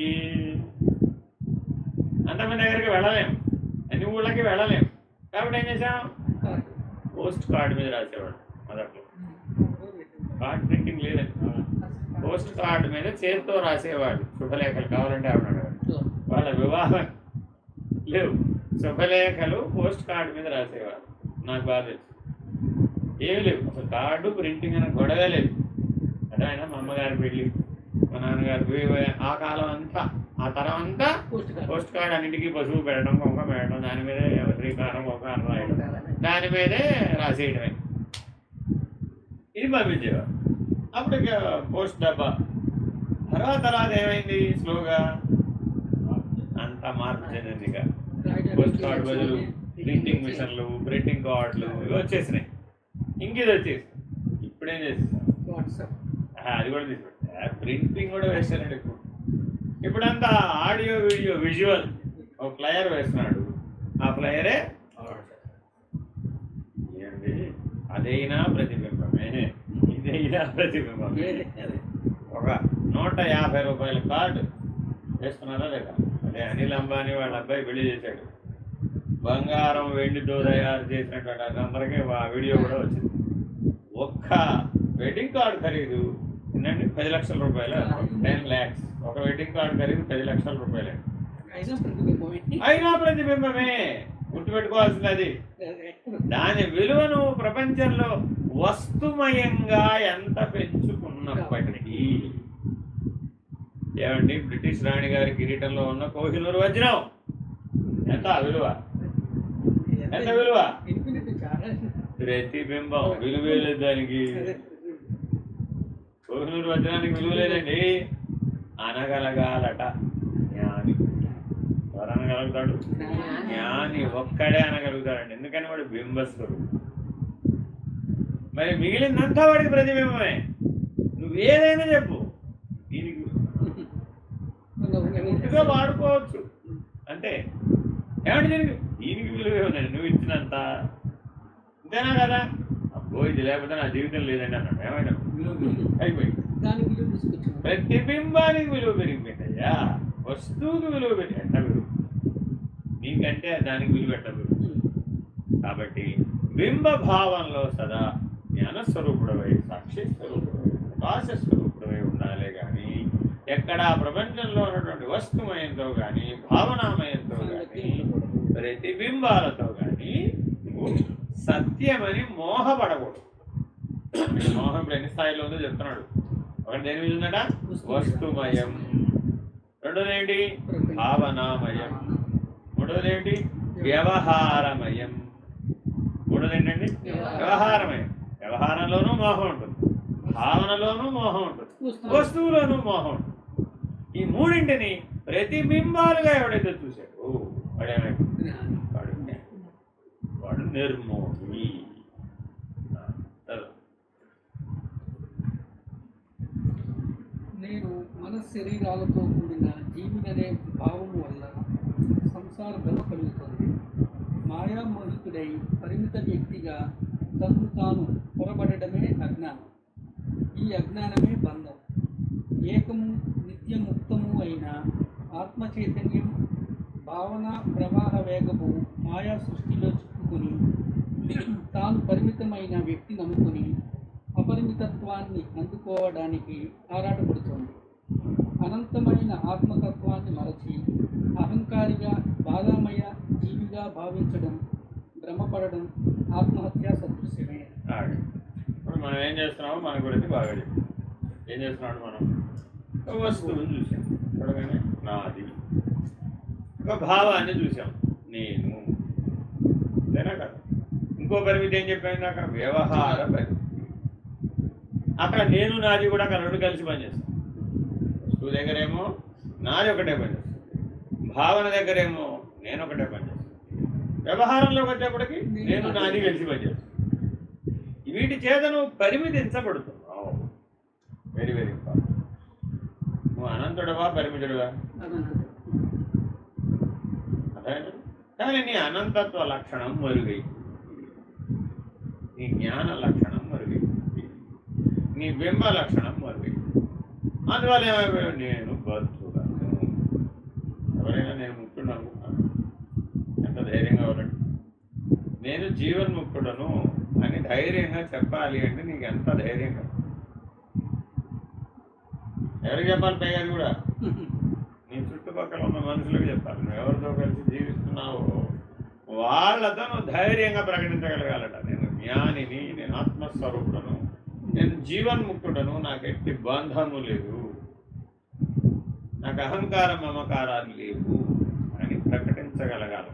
అంతమంది దగ్గరికి వెళ్ళలేము, అన్ని ఊళ్ళకి వెళ్ళలేము. కాబట్టి ఏం చేసాం, పోస్ట్ కార్డు మీద రాసేవాడు. మొదట్లో కార్డ్ ప్రింటింగ్ లేదండి, పోస్ట్ కార్డు మీద చేతితో రాసేవాడు. శుభలేఖలు కావాలంటే ఆవిడ వాళ్ళ వివాహం లేవు, శుభలేఖలు పోస్ట్ కార్డు మీద రాసేవాడు. నాకు బాగా తెలుసు. ఏమి లేవు అసలు, కార్డు ప్రింటింగ్ అనే గొడవే లేదు. అదే ఆయన మా అమ్మగారి పెళ్ళి, మా నాన్నగారి ఆ కాలం అంతా, ఆ తరం అంతా పోస్ట్ కార్డ్ అన్నింటికీ పసుపు పెట్టడం, కుంకుమ పెట్టడం, దాని మీదే శ్రీకారం ఒకకారం రాయడం, దాని మీదే రాసేయడమే. ఇది పంపించేవారు. అప్పుడు ఇక పోస్ట్ డబ్బా. తర్వాత ఏమైంది? స్లోగా అంతా మార్పు చెందింది. ఇక పోస్ట్ కార్డు బదులు ప్రింటింగ్ మిషన్లు, ప్రింటింగ్ కార్డులు ఇవి వచ్చేసినాయి. ఇంకేది వచ్చేసి ఇప్పుడేం చేసేసాం, అది కూడా తీసుకుంటా, ప్రింటింగ్ కూడా వేస్తారండి. ఇప్పుడంతా ఆడియో, వీడియో, విజువల్. ఒక ఫ్లయర్ వేస్తున్నాడు, ఆ ఫ్లయరే ఏంటి, అదైనా ప్రతిబింబమే, ఇదైనా ప్రతిబింబమే. ఒక 150 రూపాయల కార్డు వేస్తున్నారా లేదా? అదే అనిల్ అంబానీ వాళ్ళ అబ్బాయి పెళ్లి చేశాడు, బంగారం వెండితో తయారు చేసినటువంటి అందరికీ ఆ వీడియో కూడా వచ్చింది. ఒక్క వెడ్డింగ్ కార్డు ఖరీదు ఏంటంటే 10 లక్షల రూపాయలు, 10 lakhs. ఒక వెడ్డింగ్ కార్డు ఖరీదు 10 లక్షల రూపాయలు. అయినా ప్రతిబింబమే, గుర్తుపెట్టుకోవాల్సింది అది. దాని విలువను ప్రపంచంలో వస్తుమయంగా ఎంత పెంచుకున్నప్పటికీ, ఏమండి బ్రిటిష్ రాణి గారి కిరీటంలో ఉన్న కోహినూరు వజ్రం ఎంత విలువ? ఎంత విలువ? ప్రతిబింబం విలువే లేదు దానికి. కోహినూరు వజ్రానికి విలువ లేదండి. అనగలగాలట జ్ఞాని. ఎవరు అనగలుగుతాడు? జ్ఞాని ఒక్కడే అనగలుగుతాడండి. ఎందుకని వాడు బింబస్వరుడు. మరి మిగిలిందంతా వాడికి ప్రతిబింబమే. నువ్వేదైనా చెప్పు, దీనికి గుర్తుగా వాడుకోవచ్చు అంతే. ఏమంటే దీనికి విలువ ఉందండి, నువ్వు ఇచ్చినంత, అంతేనా కదా? అబ్బో ఇది లేకపోతే నా జీవితం లేదండి అన్నాడు. ఏమైనా అయిపోయింది. ప్రతిబింబానికి విలువ పెరిగిపోయిందయ్యా, వస్తువుకి విలువ పెరిగి ఎంత విలువ. నీకంటే దానికి విలువ పెట్టదు. కాబట్టి బింబ భావంలో సదా జ్ఞానస్వరూపుడవై, సాక్షి స్వరూపుడవై, ప్రకాశ స్వరూపుడవై ఉండాలే కానీ ఎక్కడ ప్రపంచంలో ఉన్నటువంటి వస్తుమయంతో కానీ భావనామయంతో కానీ ప్రతిబింబాలతో కానీ నువ్వు సత్యమని మోహపడకూడదు. మోహం ఇప్పుడు ఎన్ని స్థాయిలో ఉందో చెప్తున్నాడు. ఒకటి దేని మీద ఉందట, వస్తుమయం. రెండోది ఏంటి, భావనామయం. మూడోది ఏంటి, వ్యవహారమయం. మూడోది ఏంటండి, వ్యవహారమయం. వ్యవహారంలోనూ మోహం ఉంటుంది, భావనలోనూ మోహం ఉంటుంది, వస్తువులోనూ మోహం ఉంటుంది. ఈ మూడింటిని ప్రతిబింబాలుగా ఎవడైతే చూశాడో వాడు నిర్మోహి.
నేను మనశరీరాలతో కూడిన జీవిననే భావము వల్ల సంసార భ్రమ కలుగుతుంది. మాయామోహితుడై పరిమిత వ్యక్తిగా తను తాను పొరబడమే అజ్ఞానం. ఈ అజ్ఞానమే బంధం. ఏకము నిత్యముక్తము అయిన ఆత్మ చైతన్యం భావన ప్రవాహ వేగము మాయా సృష్టిలో చిక్కుకుని తాను పరిమితమైన వ్యక్తి నమ్ముకుని అపరిమితత్వాన్ని అందుకోవడానికి ఆరాటపడుతోంది. అనంతమైన ఆత్మతత్వాన్ని మరచి అహంకారిగా బాధామయ జీవిగా భావించడం, భ్రమపడడం ఆత్మహత్య సదృశ్యమే.
ఇప్పుడు మనం ఏం చేస్తున్నామో మన గురించి బాగా చెప్పి ఏం చేస్తున్నాడు, మనం వస్తువుని చూసాం చూడగానే నాది, ఒక భావాన్ని చూసాం నేను, అంతేనా కదా. ఇంకో పరిమితి ఏం చెప్పాను అక్కడ, వ్యవహార పరిమితి. అక్కడ నేను నాది కూడా అక్కడ రెండు కలిసి పనిచేస్తాం. వస్తువు దగ్గరేమో నాది ఒకటే పనిచేస్తుంది, భావన దగ్గరేమో నేను ఒకటే పనిచేస్తాను, వ్యవహారంలోకి వచ్చేప్పటికి నేను నాది కలిసి పనిచేస్తాను. వీటి చేత నువ్వు పరిమితించబడుతున్నావు. Very very important. నువ్వు అనంతుడవా పరిమితుడువా? అదే. కానీ నీ అనంతత్వ లక్షణం మరుగై, నీ జ్ఞాన లక్షణం మరుగై, నీ బింబ లక్షణం మరుగై. అందువల్ల ఏమైపోయావు, నేను బతుకుతాను. ఎవరైనా నేను ముక్తుడు అనుకుంటున్నాను, ఎంత ధైర్యంగా ఎవరండి, నేను జీవన్ముక్తుడను అని ధైర్యంగా చెప్పాలి అంటే నీకు ఎంత ధైర్యంగా, ఎవరికి చెప్పాలి? పైగా అది కూడా నీ చుట్టుపక్కల ఉన్న మనుషులకు చెప్పాలి. నువ్వు ఎవరితో కలిసి జీవిస్తున్నావో వాళ్ళతో నువ్వు ధైర్యంగా ప్రకటించగలగాలట, నేను జ్ఞానిని, నేను ఆత్మస్వరూపుడను, నేను జీవన్ముక్తుడను, నాకు ఎట్టి బంధము లేదు, నాకు అహంకారం మమకారాలు లేవు అని ప్రకటించగలగాలి.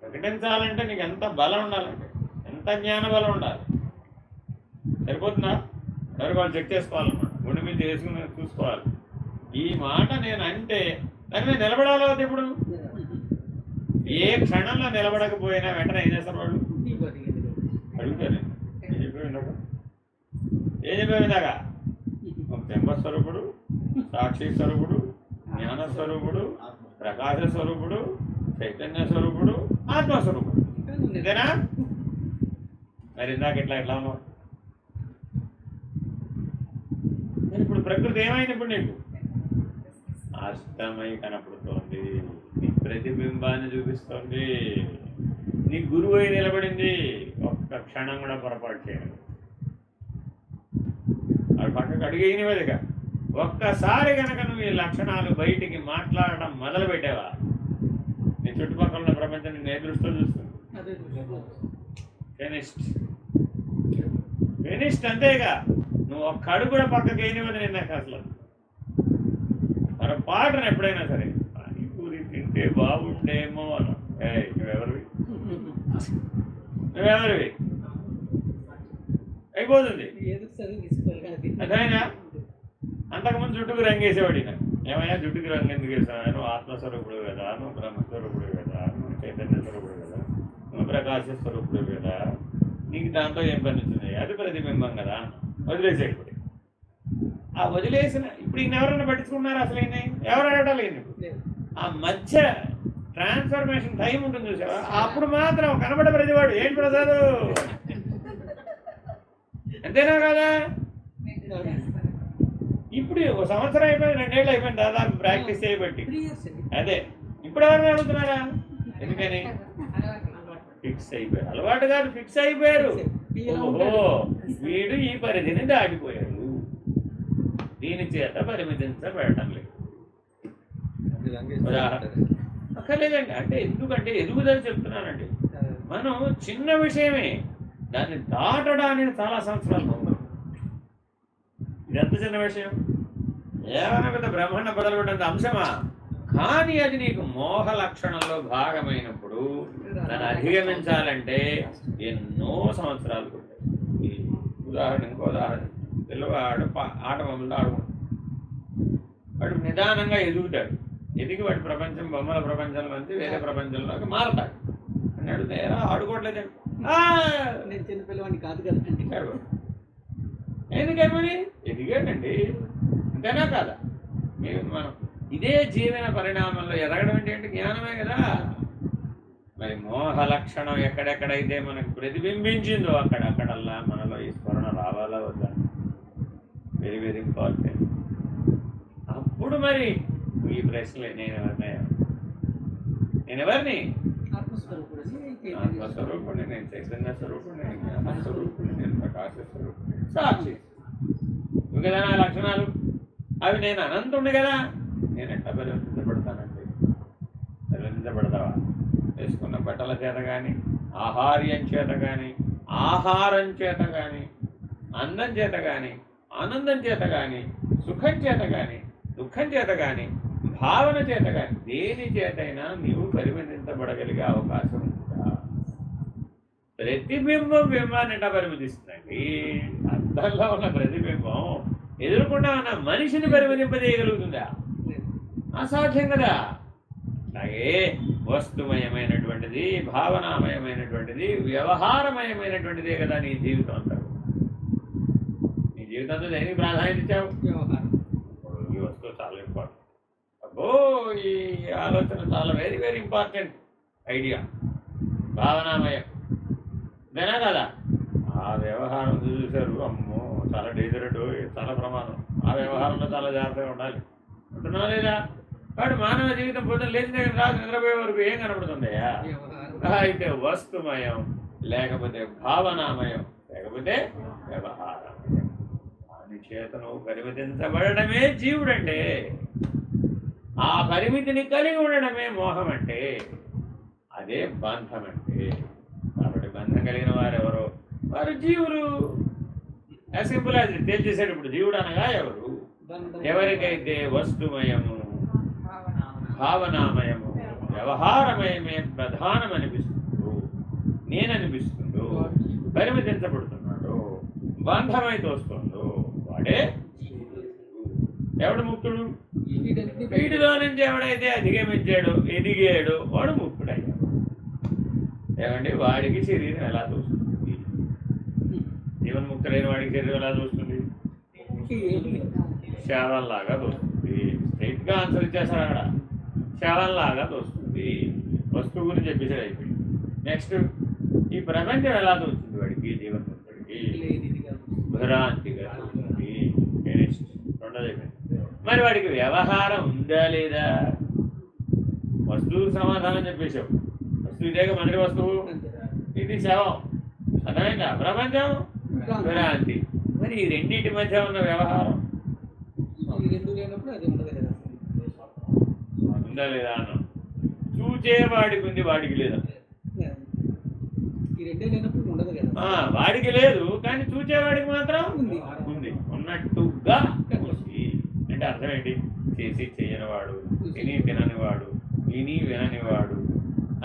ప్రకటించాలంటే నీకు ఎంత బలం ఉండాలంటే, ఎంత జ్ఞాన బలం ఉండాలి. సరిపోతుందా? ఎవరికి వాళ్ళు చెక్ చేసుకోవాలన్నమాట, గుండె మీద చేసుకుని చూసుకోవాలి. ఈ మాట నేను అంటే దాని మీద నిలబడాలి కదా. ఇప్పుడు ఏ క్షణంలో నిలబడకపోయినా వెంటనే ఏం చేస్తారు వాళ్ళు? అడుగుతారు. ఏం చెప్పేవిందాక బింబస్వరూపుడు, సాక్షి స్వరూపుడు, జ్ఞాన స్వరూపుడు, ప్రకాశ స్వరూపుడు, చైతన్య స్వరూపుడు, ఆత్మస్వరూపుడు. ఇదేనా? మరి ఇందాక ఎట్లా ఉన్నావు? ఇప్పుడు ప్రకృతి ఏమైంది? ఇప్పుడు నీకు అష్టమై కనపడుతోంది, నీ ప్రతిబింబాన్ని చూపిస్తోంది, నీ గురువు అయి నిలబడింది. ఒక్క క్షణం కూడా పొరపాటు చేయను. అది పక్కకు అడిగేనివేదిగా ఒక్కసారి కనుక నువ్వు ఈ లక్షణాలు బయటికి మాట్లాడడం మొదలు పెట్టావా, నీ చుట్టుపక్కల ఉన్న ప్రపంచం నేను ఏ దృష్టితో చూస్తుంది? ఫినిష్డ్ అంతేగా. నువ్వు ఒక్క అడుగు కూడా పక్కకి వేయనివ్వదు నేను నాకు అసలు. పొరపాటున ఎప్పుడైనా సరే పానీపూరి తింటే బాగుండేమో అన్న, నువ్వెవరివి అయిపోతుంది. అదైనా అంతకుముందు జుట్టుకు రంగేసేవాడి. ఏమైనా జుట్టుకు రంగు ఎందుకు వేసావు? నువ్వు ఆత్మస్వరూపుడు కదా, నువ్వు బ్రహ్మస్వరూపుడు కదా, నువ్వు చైతన్య స్వరూపుడు కదా, నువ్వు ప్రకాశ స్వరూపుడు కదా, నీకు దాంతో ఏం పని వచ్చింది? అది ప్రతిబింబం కదా. వదిలేసాడు. ఇప్పుడు ఆ వదిలేసిన ఇప్పుడు ఈయన ఎవరైనా పట్టించుకున్నారు? అసలు ఈయన ఎవరు అడగాలి? ఆ మధ్య ట్రాన్స్ఫర్మేషన్ టైం ఉంటుంది చూసావా, అప్పుడు మాత్రం కనబడ ప్రతివాడు ఏంటి ప్రసాద్ అంతేనా కదా. ఇప్పుడు ఒక సంవత్సరం అయిపోయింది, 2 ఏళ్ళు అయిపోయింది దాదాపు ప్రాక్టీస్ చేయబట్టి. అదే ఇప్పుడు ఎవరైనా అడుగుతున్నారా? ఎందుకని ఫిక్స్ అయిపోయారు. అలవాటు కాదు, ఫిక్స్ అయిపోయారు. ఓహో వీడు ఈ పరిధిని దాటిపోయాడు, దీని చేత పరిమితించబడటం లేదు. అక్కర్లేదండి. అంటే ఎందుకంటే ఎదుగుదల చెప్తున్నానండి. మనం చిన్న విషయమే దాన్ని దాటడానికి చాలా సంవత్సరాలు ఉంది. ఇది ఎంత చిన్న విషయం, ఏమైనా పెద్ద బ్రహ్మాండ బదలబడ్డంత అంశమా? కానీ అది నీకు మోహ లక్షణంలో భాగమైనప్పుడు దాన్ని అధిగమించాలంటే ఎన్నో సంవత్సరాలు ఉంటాయి. ఉదాహరణ ఇంకో ఉదాహరణ, పిల్లవాడు ఆట బొమ్మలతో ఆడుకుంటాడు. వాడు నిదానంగా ఎదుగుతాడు. ఎదిగి వాడి ప్రపంచం బొమ్మల ప్రపంచంలో నుంచి వేరే ప్రపంచంలోకి మారతాడు. అని అడుగుతారా ఆడుకోవట్లేదు,
నేను చిన్నపిల్లవాడిని కాదు కదండి.
ఎందుకేమని ఎదిగాడండి, అంతేనా కాదా? మీరు మనం ఇదే జీవన పరిణామంలో ఎదగడం అంటే జ్ఞానమే కదా. మరి మోహ లక్షణం ఎక్కడెక్కడైతే మనకు ప్రతిబింబించిందో అక్కడల్లా మనలో ఈ స్మరణ రావాలా వద్దా? Very very important. అప్పుడు మరి ఈ ప్రశ్నలే, నేను ఎవరిని? ఆత్మస్వరూపుణ్ణి, నేను చైతన్య స్వరూపుణ్ణి, నేను జ్ఞాన స్వరూపుణ్ణి, నేను ప్రకాశ స్వరూపుణ్ణి, సాక్షి. ఇవి కదా నా లక్షణాలు. అవి నేను అనంతుణ్ణి కదా. నేను ఎట్లా పరివర్తించబడతానండి? పరివర్తించబడతావా? వేసుకున్న బట్టల చేత కానీ, ఆహార్యం చేత కానీ, ఆహారం చేత కానీ, అందం చేత కానీ, ఆనందం చేత కానీ, సుఖం చేత కానీ, దుఃఖం చేత కానీ, భావన చేత కానీ, దేని చేతైనా నీవు పరిమితించబడగలిగే అవకాశం ఉందా? ప్రతిబింబం బింబాన్ని ఎట్లా పరిమితిస్తుందండి? అర్థంలో ఉన్న ప్రతిబింబం ఎదుర్కొంటా ఉన్న మనిషిని పరిమితింపజేయగలుగుతుందా? అసాధ్యం కదా. అలాగే వస్తుమయమైనటువంటిది, భావనామయమైనటువంటిది, వ్యవహారమయమైనటువంటిదే కదా నీ జీవితం అంతా. నీ జీవితంతో దేనికి ప్రాధాన్యత ఇచ్చావు? వ్యవహారం. ఈ వస్తువు చాలా ఇంపార్టెంట్. అబ్బో ఈ ఆలోచన చాలా వెరీ వెరీ ఇంపార్టెంట్ ఐడియా, భావనామయం, ఇదేనా కదా? ఆ వ్యవహారం చూశారు, అమ్మో చాలా డేంజరడ్, చాలా ప్రమాదం. ఆ వ్యవహారంలో చాలా జాగ్రత్తగా ఉండాలి అంటున్నా లేదా? వాడు మానవ జీవితం పొద్దున లేచిన దగ్గర రాదు నిద్రపోయే వరకు ఏం కనపడుతుందయ్యా? అయితే వస్తుమయం, లేకపోతే భావనామయం, లేకపోతే వ్యవహారమయం. దాని చేత నువ్వు పరిమితించబడటమే జీవుడంటే. ఆ పరిమితిని కలిగి ఉండడమే మోహం అంటే. అదే బంధం అంటే. కాబట్టి బంధం కలిగిన వారు ఎవరో వారు జీవులు. సింపుల్ అది తేల్చేసాడు. ఇప్పుడు జీవుడు అనగా ఎవరు? ఎవరికైతే వస్తుమయము, భావనామయము, వ్యవహారమయమే ప్రధానం అనిపిస్తుందో, నేననిపిస్తుందో, పరిమితించబడుతున్నాడు, బంధమై తోస్తుందో వాడే ఎవడు ముక్తుడు? వీటిలో నుంచి ఎవడైతే అధిగమించాడో, ఎదిగాడో వాడు ముక్తుడయ్యాడు. ఏమండి వాడికి శరీరం ఎలా తోస్తుంది? జీవన్ముక్తుడైన వాడికి శరీరం ఎలా తోస్తుంది? శవంలాగా తోస్తుంది. స్ట్రైట్ గా ఆన్సర్ ఇచ్చేస్తాడు అక్కడ. శవంలాగా తోస్తుంది. వస్తువు గురించి చెప్పేసాడు అయిపోయింది. నెక్స్ట్ ఈ ప్రపంచం ఎలా తోస్తుంది వాడికి? జీవన్ముక్తుడికి భ్రాంతిగా తోస్తుంది. రెండోది మరి వాడికి వ్యవహారం ఉందా లేదా? వస్తువుకు సమాధానం చెప్పేశావు. వస్తువు ఇదేగా మొదటి వస్తువు, ఇది శవం, అర్థమైందా? ప్రపంచం భ్రాంతి. మరి ఈ రెండింటి మధ్య ఉన్న వ్యవహారం ఉందా లేదా అన్న? చూచేవాడికి ఉంది, వాడికి లేదా? వాడికి లేదు, కానీ చూచేవాడికి మాత్రం ఉంది. ఉన్నట్టుగా ఉంది. అంటే అర్థం ఏంటి? చేసి చేయనివాడు, తిని తిననివాడు, విని విననివాడు,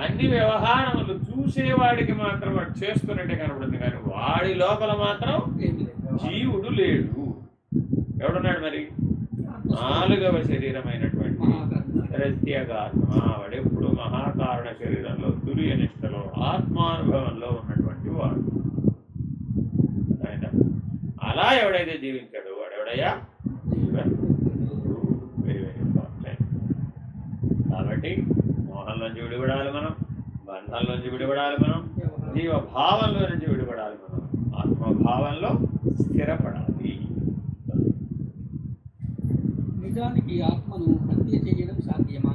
అన్ని వ్యవహారములు చూసేవాడికి మాత్రం వాడు చేస్తున్నట్టే కనబడుతుంది. కానీ వాడి లోపల మాత్రం జీవుడు లేడు. ఎవడున్నాడు మరి? నాలుగవ శరీరమైనటువంటి ప్రత్యేగాత్మ. వాడెప్పుడు మహాకారణ శరీరంలో, తురియ నిష్టలో, ఆత్మానుభవంలో ఉన్నటువంటి వాడు. అలా ఎవడైతే జీవించాడో వాడెవడయ్యా? జీవన్. Very very important. కాబట్టి మోహంలోంచి విడిపడాలి మనం, బంధాల్లోంచి విడిపడాలి మనం, జీవభావంలో నుంచి విడిపడాలి మనం, ఆత్మభావంలో స్థిరపడాలి.
నిజానికి ఆత్మను హత్య చేయడం సాధ్యమా?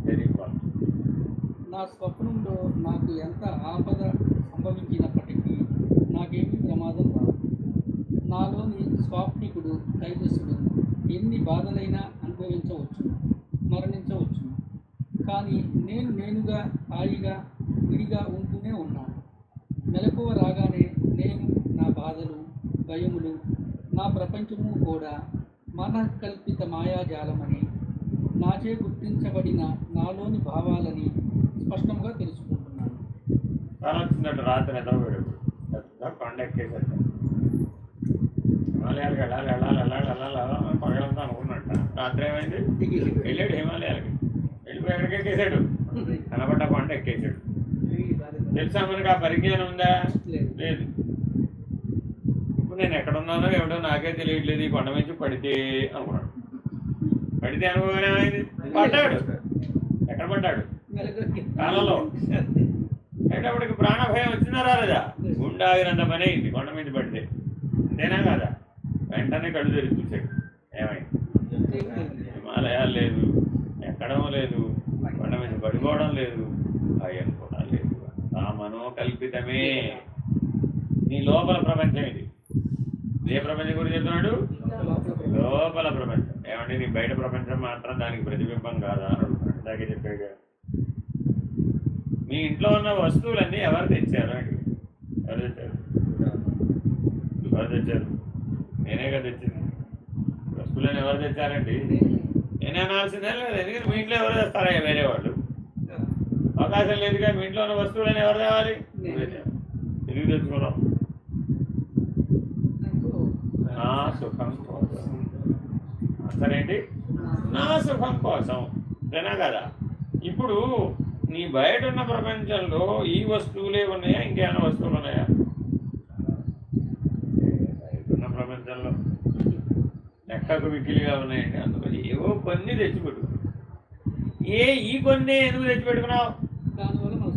Very important.
నా స్వప్నంలో నాకు ఎంత ఆపద సంభవించినప్పటికీ నాకేమీ ప్రమాదం రాదు. నాలోని స్వాప్నికుడు తైజస్సుడు ఎన్ని బాధలైనా అనుభవించవచ్చును, మరణించవచ్చును. కానీ నేనుగా హాయిగా విడిగా ఉంటూనే ఉన్నాను. మెలకువ రాగానే నేను నా బాధలు, భయములు, నా ప్రపంచము కూడా మనకల్పిత మాయాజాలమని, నాచే గుర్తించబడిన నాలోని భావాలని స్పష్టంగా తెలుసుకుంటున్నాను.
చాలా వచ్చిందంట రాత్రి నిద్రపోయాడు. పెద్ద కొండ ఎక్కేసరికి హిమాలయాలకు వెళ్ళాలి పగలంతా అనుకున్నట్ట. రాత్రి ఏమైంది, వెళ్ళాడు హిమాలయాలకి. వెళ్ళిపోయి ఎక్కడికి ఎక్కేసాడు, కనబడ్డ కొండ ఎక్కేసాడు. తెలుసా మనకి ఆ పరిజ్ఞానం ఉందా? లేదు. ఇప్పుడు నేను ఎక్కడున్నానో ఏమిటో నాకే తెలియట్లేదు. ఈ కొండ నుంచి పడితే అనుకున్నాడు. పడితే అనుకోగానే ఏమైంది, పడ్డాడు. ఎక్కడ పడ్డాడు? కాలంలో. అనేటప్పటికి ప్రాణ భయం వచ్చిందా రాలేదా? గుండె ఆగినంత పని అయింది కొండ మీద పడితే. అంతేనా కాదా? వెంటనే కళ్ళు తెరిచి చూశాడు. ఏమైంది? హిమాలయాలు లేదు, ఎక్కడం లేదు, కొండ మీద పడిపోవడం లేదు, భయం కూడా లేదు. ఆ మనోకల్పితమే నీ లోపల ప్రపంచం. ఇది ఏ ప్రపంచం గురించి చెప్తున్నాడు? లోపల ప్రపంచం. ఏమంటే నీ బయట ప్రపంచం మాత్రం దానికి ప్రతిబింబం కాదా అని అడుగుతున్నాడు. ఇందాకే చెప్పాగా. మీ ఇంట్లో ఉన్న వస్తువులన్నీ ఎవరు తెచ్చారు అండి? ఎవరు తెచ్చారు? ఎవరు తెచ్చారు? నేనే కదా తెచ్చింది. వస్తువులను ఎవరు తెచ్చారండి? నేనే అనాల్సిందే లేదు. ఎందుకంటే మీ ఇంట్లో ఎవరు తెస్తారా? వేరే వాళ్ళు. అవకాశం లేదుగా. మీ ఇంట్లో ఉన్న వస్తువులను ఎవరు తేవాలి? తిరిగి తెచ్చుకోవడం. నా సుఖం కోసం. సరేంటి? నా సుఖం కోసం. అంతేనా కదా? ఇప్పుడు నీ బయట ఉన్న ప్రపంచంలో ఈ వస్తువులే ఉన్నాయా? ఇంకేమైనా వస్తువులు ఉన్నాయా? బయట ఉన్న ప్రపంచంలో లెక్కకు వికిలిగా ఉన్నాయండి. అందుకని ఏవో కొన్ని తెచ్చిపెట్టు. ఈ కొన్ని ఎందుకు తెచ్చిపెట్టుకున్నావు?
దానివల్ల మన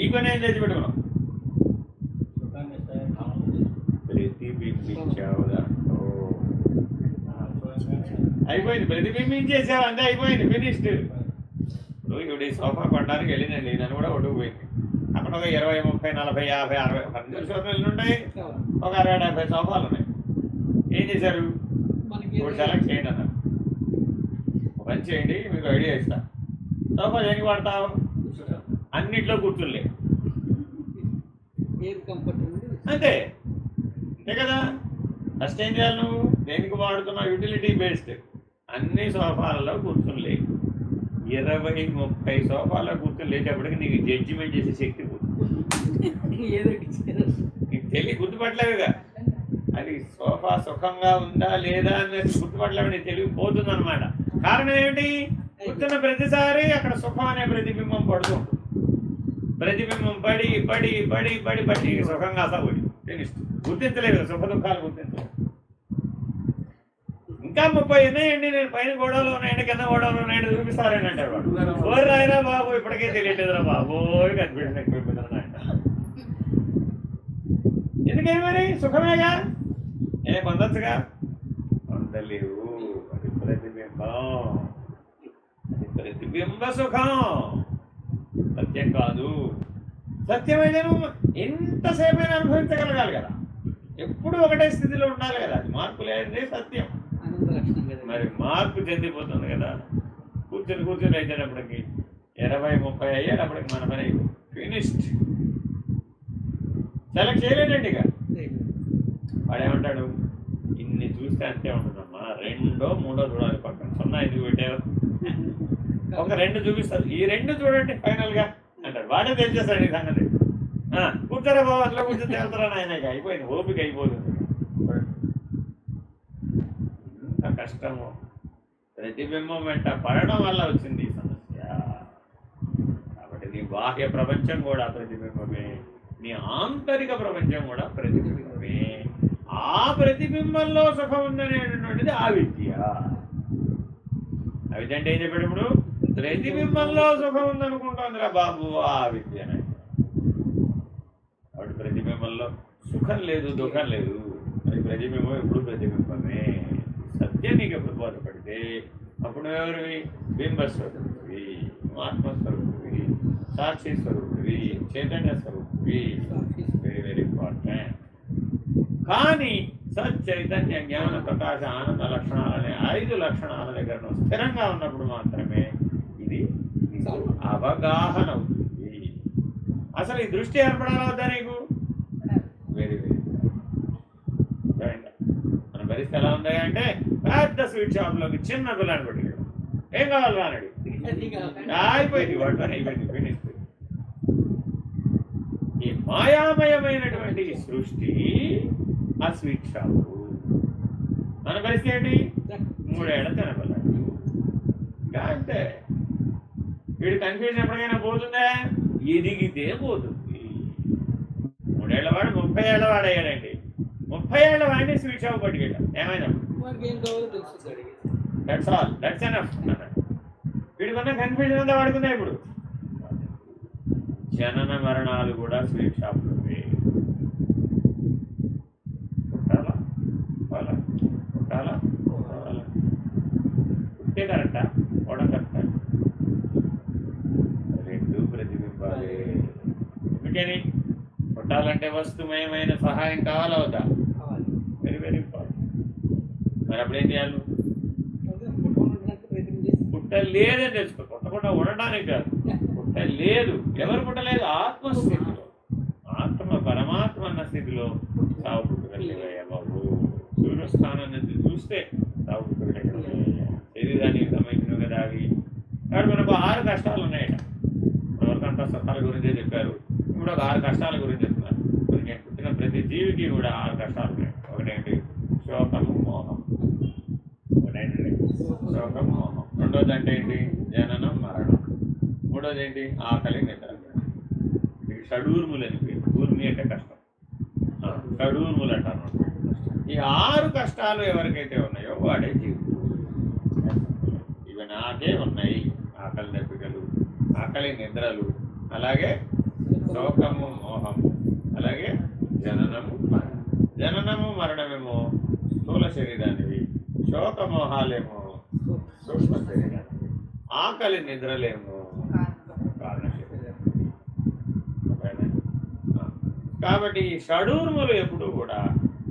ఈ కొన్ని ఏం తెచ్చిపెట్టుకున్నావు? ప్రతిబింబించావుదా? అయిపోయింది. ప్రతిబింబించేసావు, అంతే, అయిపోయింది, ఫినిష్డ్. ఇప్పుడు ఇవి సోఫా కొనడానికి వెళ్ళిందండి. నన్ను కూడా ఒడ్డుకుపోయింది. అక్కడ ఒక 20, 30, 40, 50, 60 10 సోఫాలు ఉంటాయి. ఒక 60, 70 సోఫాలు ఉన్నాయి. ఏం చేశారు? ఇప్పుడు సెలెక్ట్ చేయండి అన్నారు. పని చేయండి, మీకు ఐడియా ఇస్తా. సోఫా దేనికి వాడతావు? అన్నిట్లో కూర్చుంలే. అంతే అంతే కదా. ఫస్ట్ ఏం చేయాలి? నువ్వు దేనికి వాడుతున్నావు? Utility based. అన్ని సోఫాలలో కూర్చుంలే. 20, 30 సోఫాలో కూర్చొని లేచేపటికి నీకు జడ్జిమెంట్ చేసే శక్తి నీకు తెలియ గుర్తుపట్టలేవుగా. అది సోఫా సుఖంగా ఉందా లేదా అనేది గుర్తుపట్టలేవు. నీకు తెలియపోతుంది అనమాట. కారణం ఏమిటి? కూర్చున్న ప్రతిసారి అక్కడ సుఖం అనే ప్రతిబింబం పడుతుంది. ప్రతిబింబం పడి పడి పడి పడి పడి సుఖంగా అసలు గుర్తించలేదు. సుఖ దుఃఖాలు గుర్తించలేదు. ఇంకా 30 ఉన్నాయండి. నేను పైన గోడవలు ఉన్నాయండి, కింద గోడవలు ఉన్నాయండి చూపిస్తారని అంటారు వాడు. ఓరు రాయరా బాబు, ఇప్పటికే తెలియట్లేదురా బాబోయ్, కనిపించిన ఎక్కువైపోతున్నా అంట. ఎందుకేమి మరి? సుఖమేగా. పొందొచ్చుగా. పొందలేవు. అది ప్రతిబింబం. అది ప్రతిబింబ సుఖం, సత్యం కాదు. సత్యమైతే నువ్వు ఎంతసేపైనా అనుభవించగలగాలి కదా. ఎప్పుడు ఒకటే స్థితిలో ఉండాలి కదా. అది మార్పు లేనిదే సత్యం. మరి మార్పు చెందిపోతుంది కదా. కూర్చొని అయితేటప్పటికి 20, 30 అయ్యేటప్పటికి మన పని ఫినిష్డ్. సెలెక్ట్ చేయలేదండి. ఇక వాడేమంటాడు? ఇన్ని చూస్తే అంతే ఉంటుందమ్మా, 2, 3 చూడాలి. పక్కన 0 ఎందుకు పెట్టారు? ఒక 2 చూపిస్తారు. ఈ 2 చూడండి ఫైనల్గా అంటాడు. వాడే తెలిసేస్తాడు ఈ సంగతి. కూర్చోరా బాబు, అట్లా కూర్చొని తేలుతారా నాయన. అయిపోయింది, ఓపిక అయిపోతుంది. ఇంత కష్టము ప్రతిబింబం వెంట పడడం వల్ల వచ్చింది ఈ సమస్య. కాబట్టి నీ బాహ్య ప్రపంచం కూడా ప్రతిబింబమే, నీ ఆంతరిక ప్రపంచం కూడా ప్రతిబింబమే. ఆ ప్రతిబింబంలో సుఖం ఉందనేటువంటిది అవిద్య. అవిద్య అంటే ఏం చెప్పాడు? ఇప్పుడు ప్రతిబింబంలో సుఖం ఉందనుకుంటుందిరా బాబు, ఆ విద్యనే. కాబట్టి ప్రతిబింబంలో సుఖం లేదు, దుఃఖం లేదు. అది ప్రతిబింబం ఎప్పుడు ప్రతిబింబమే. సత్యం నీకు ఎప్పుడు బోధపడితే అప్పుడు ఎవరివి? బింబస్వరూపివి. ఆత్మస్వరూపివి, సాక్షి స్వరూపివి, చైతన్య స్వరూపివి. Very very important. కానీ సచ్చైతన్య జ్ఞాన ప్రకాశ ఆనంద లక్షణాలనే 5 లక్షణాల దగ్గర నువ్వు స్థిరంగా ఉన్నప్పుడు మాత్రమే ఇది నీకు అవగాహన అవుతుంది. అసలు ఈ దృష్టి ఏర్పడాలా వద్దా నీకు? వెరీ వెరీ మన పరిస్థితి ఎలా ఉంది అంటే, పెద్ద స్వీట్ షాప్లోకి చిన్న పిల్లని పట్టుకెళ్ళి ఏం కావాలి అన్నాడు, అయిపోయింది వాటితో అయిపోయింది ఫినిష్. ఈ మాయామయమైనటువంటి సృష్టి ఆ స్వీట్ షాపు. మన పరిస్థితి ఏంటి? 3 ఏళ్ల తినబడ్డాడు. ఇంకా అంతే. వీడు కన్ఫ్యూజన్ ఎప్పటికైనా పోతుందా? ఎదిగితే పోతుంది. 3 ఏళ్ల వాడు 30 ఏళ్ల వాడు అయ్యాడండి. 30 ఏళ్ల వాడిని స్వీట్ షాప్ పట్టుకెళ్ళాం. ఏమైనప్పుడు దట్స్ ఆల్, దట్స్ ఎనఫ్ అన్నాడు. వీడికున్న కన్ఫ్యూజన్ అంతా వాడుకుందా? ఇప్పుడు జనన మరణాలు కూడా స్వీట్ షాప్లో పుట్టే కరెక్టా, ఓడ కరెక్టా? 2 ప్రతిబింబాలే. ఎందుకని? పుట్టాలంటే వస్తుమయమైన సహాయం కావాలా వద్దా? Very very important. మరి అప్పుడు ఏం చేయాలి? పుట్టలేదని తెలుసుకో. పుట్టకుండా ఉండడానికి కాదు, పుట్టలేదు. ఎవరు పుట్టలేదు? ఆత్మస్థితిలో, ఆత్మ పరమాత్మ అన్న స్థితిలో సాగు పుట్టుకెళ్ళవయ్యా బాబు. సూర్యస్థానం నుంచి చూస్తే సాగు పుట్టుకెళ్ళవయ్యా. శరీరానికి సంబంధించినవి కదా అవి. కాబట్టి మనకు 6 కష్టాలు ఉన్నాయట. ఇప్పటివరకంతా సత్తాల గురించే చెప్పారు. ఇప్పుడు ఒక 6 కష్టాల గురించి చెప్తున్నారు. పుట్టిన ప్రతి జీవికి కూడా 6 కష్టాలు ఉన్నాయి. ఒకటేంటి? శోకము మోహం. ఒకటేంటి? శోకం మోహం. రెండోది అంటే ఏంటి? జననం మరణం. మూడోది ఏంటి? ఆకలి నిద్ర. ఇది షడూర్ములు అని పేరు. ఊర్మి అంటే కష్టం, షడూర్ములు అంటారు. ఈ 6 కష్టాలు ఎవరికైతే ఉన్నాయో వాడే జీవుడు. ఇవి నాకే ఉన్నాయి. ఆకలి దెబ్బలు, ఆకలి నిద్రలు, అలాగే శోకము మోహము, అలాగే జననము మరణం. జననము మరణమేమో స్థూల శరీరానివి, శోకమోహాలేమో సూక్ష్మ శరీరానివి, ఆకలి నిద్రలేమో కారణ శరీరానివి. కాబట్టి ఈ షడూర్ములు ఎప్పుడు కూడా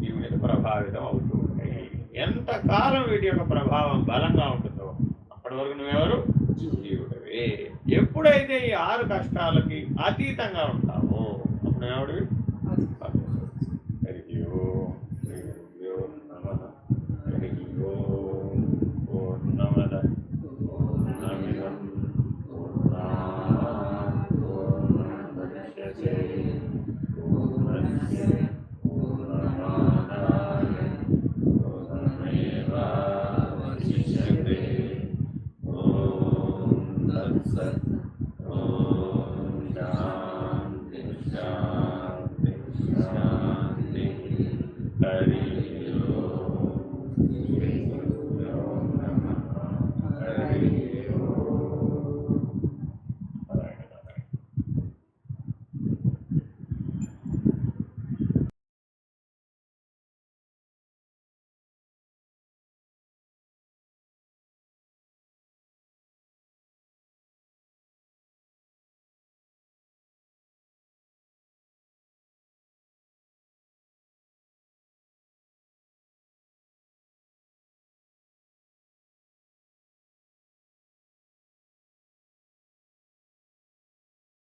ఈ మీద ప్రభావితం అవుతూ ఉంటాయి. ఎంతకాలం వీటి యొక్క ప్రభావం బలంగా ఉంటుందో అప్పటి వరకు నువ్వెవరు? జీవుడివే. ఎప్పుడైతే ఈ 6 కష్టాలకి అతీతంగా ఉంటావో అప్పుడు ఎవడివి? హరి ఓం శ్రీ గురుభ్యో నమః. హరి ఓం పూర్ణమద పూర్ణమిదం పూర్ణాత్ పూర్ణముదచ్యతే పూర్ణస్య పూర్ణమాదాయ పూర్ణమేవావశిష్యతే. ఓం తత్సత్. ఓం శాంతి శాంతి శాంతి. హరి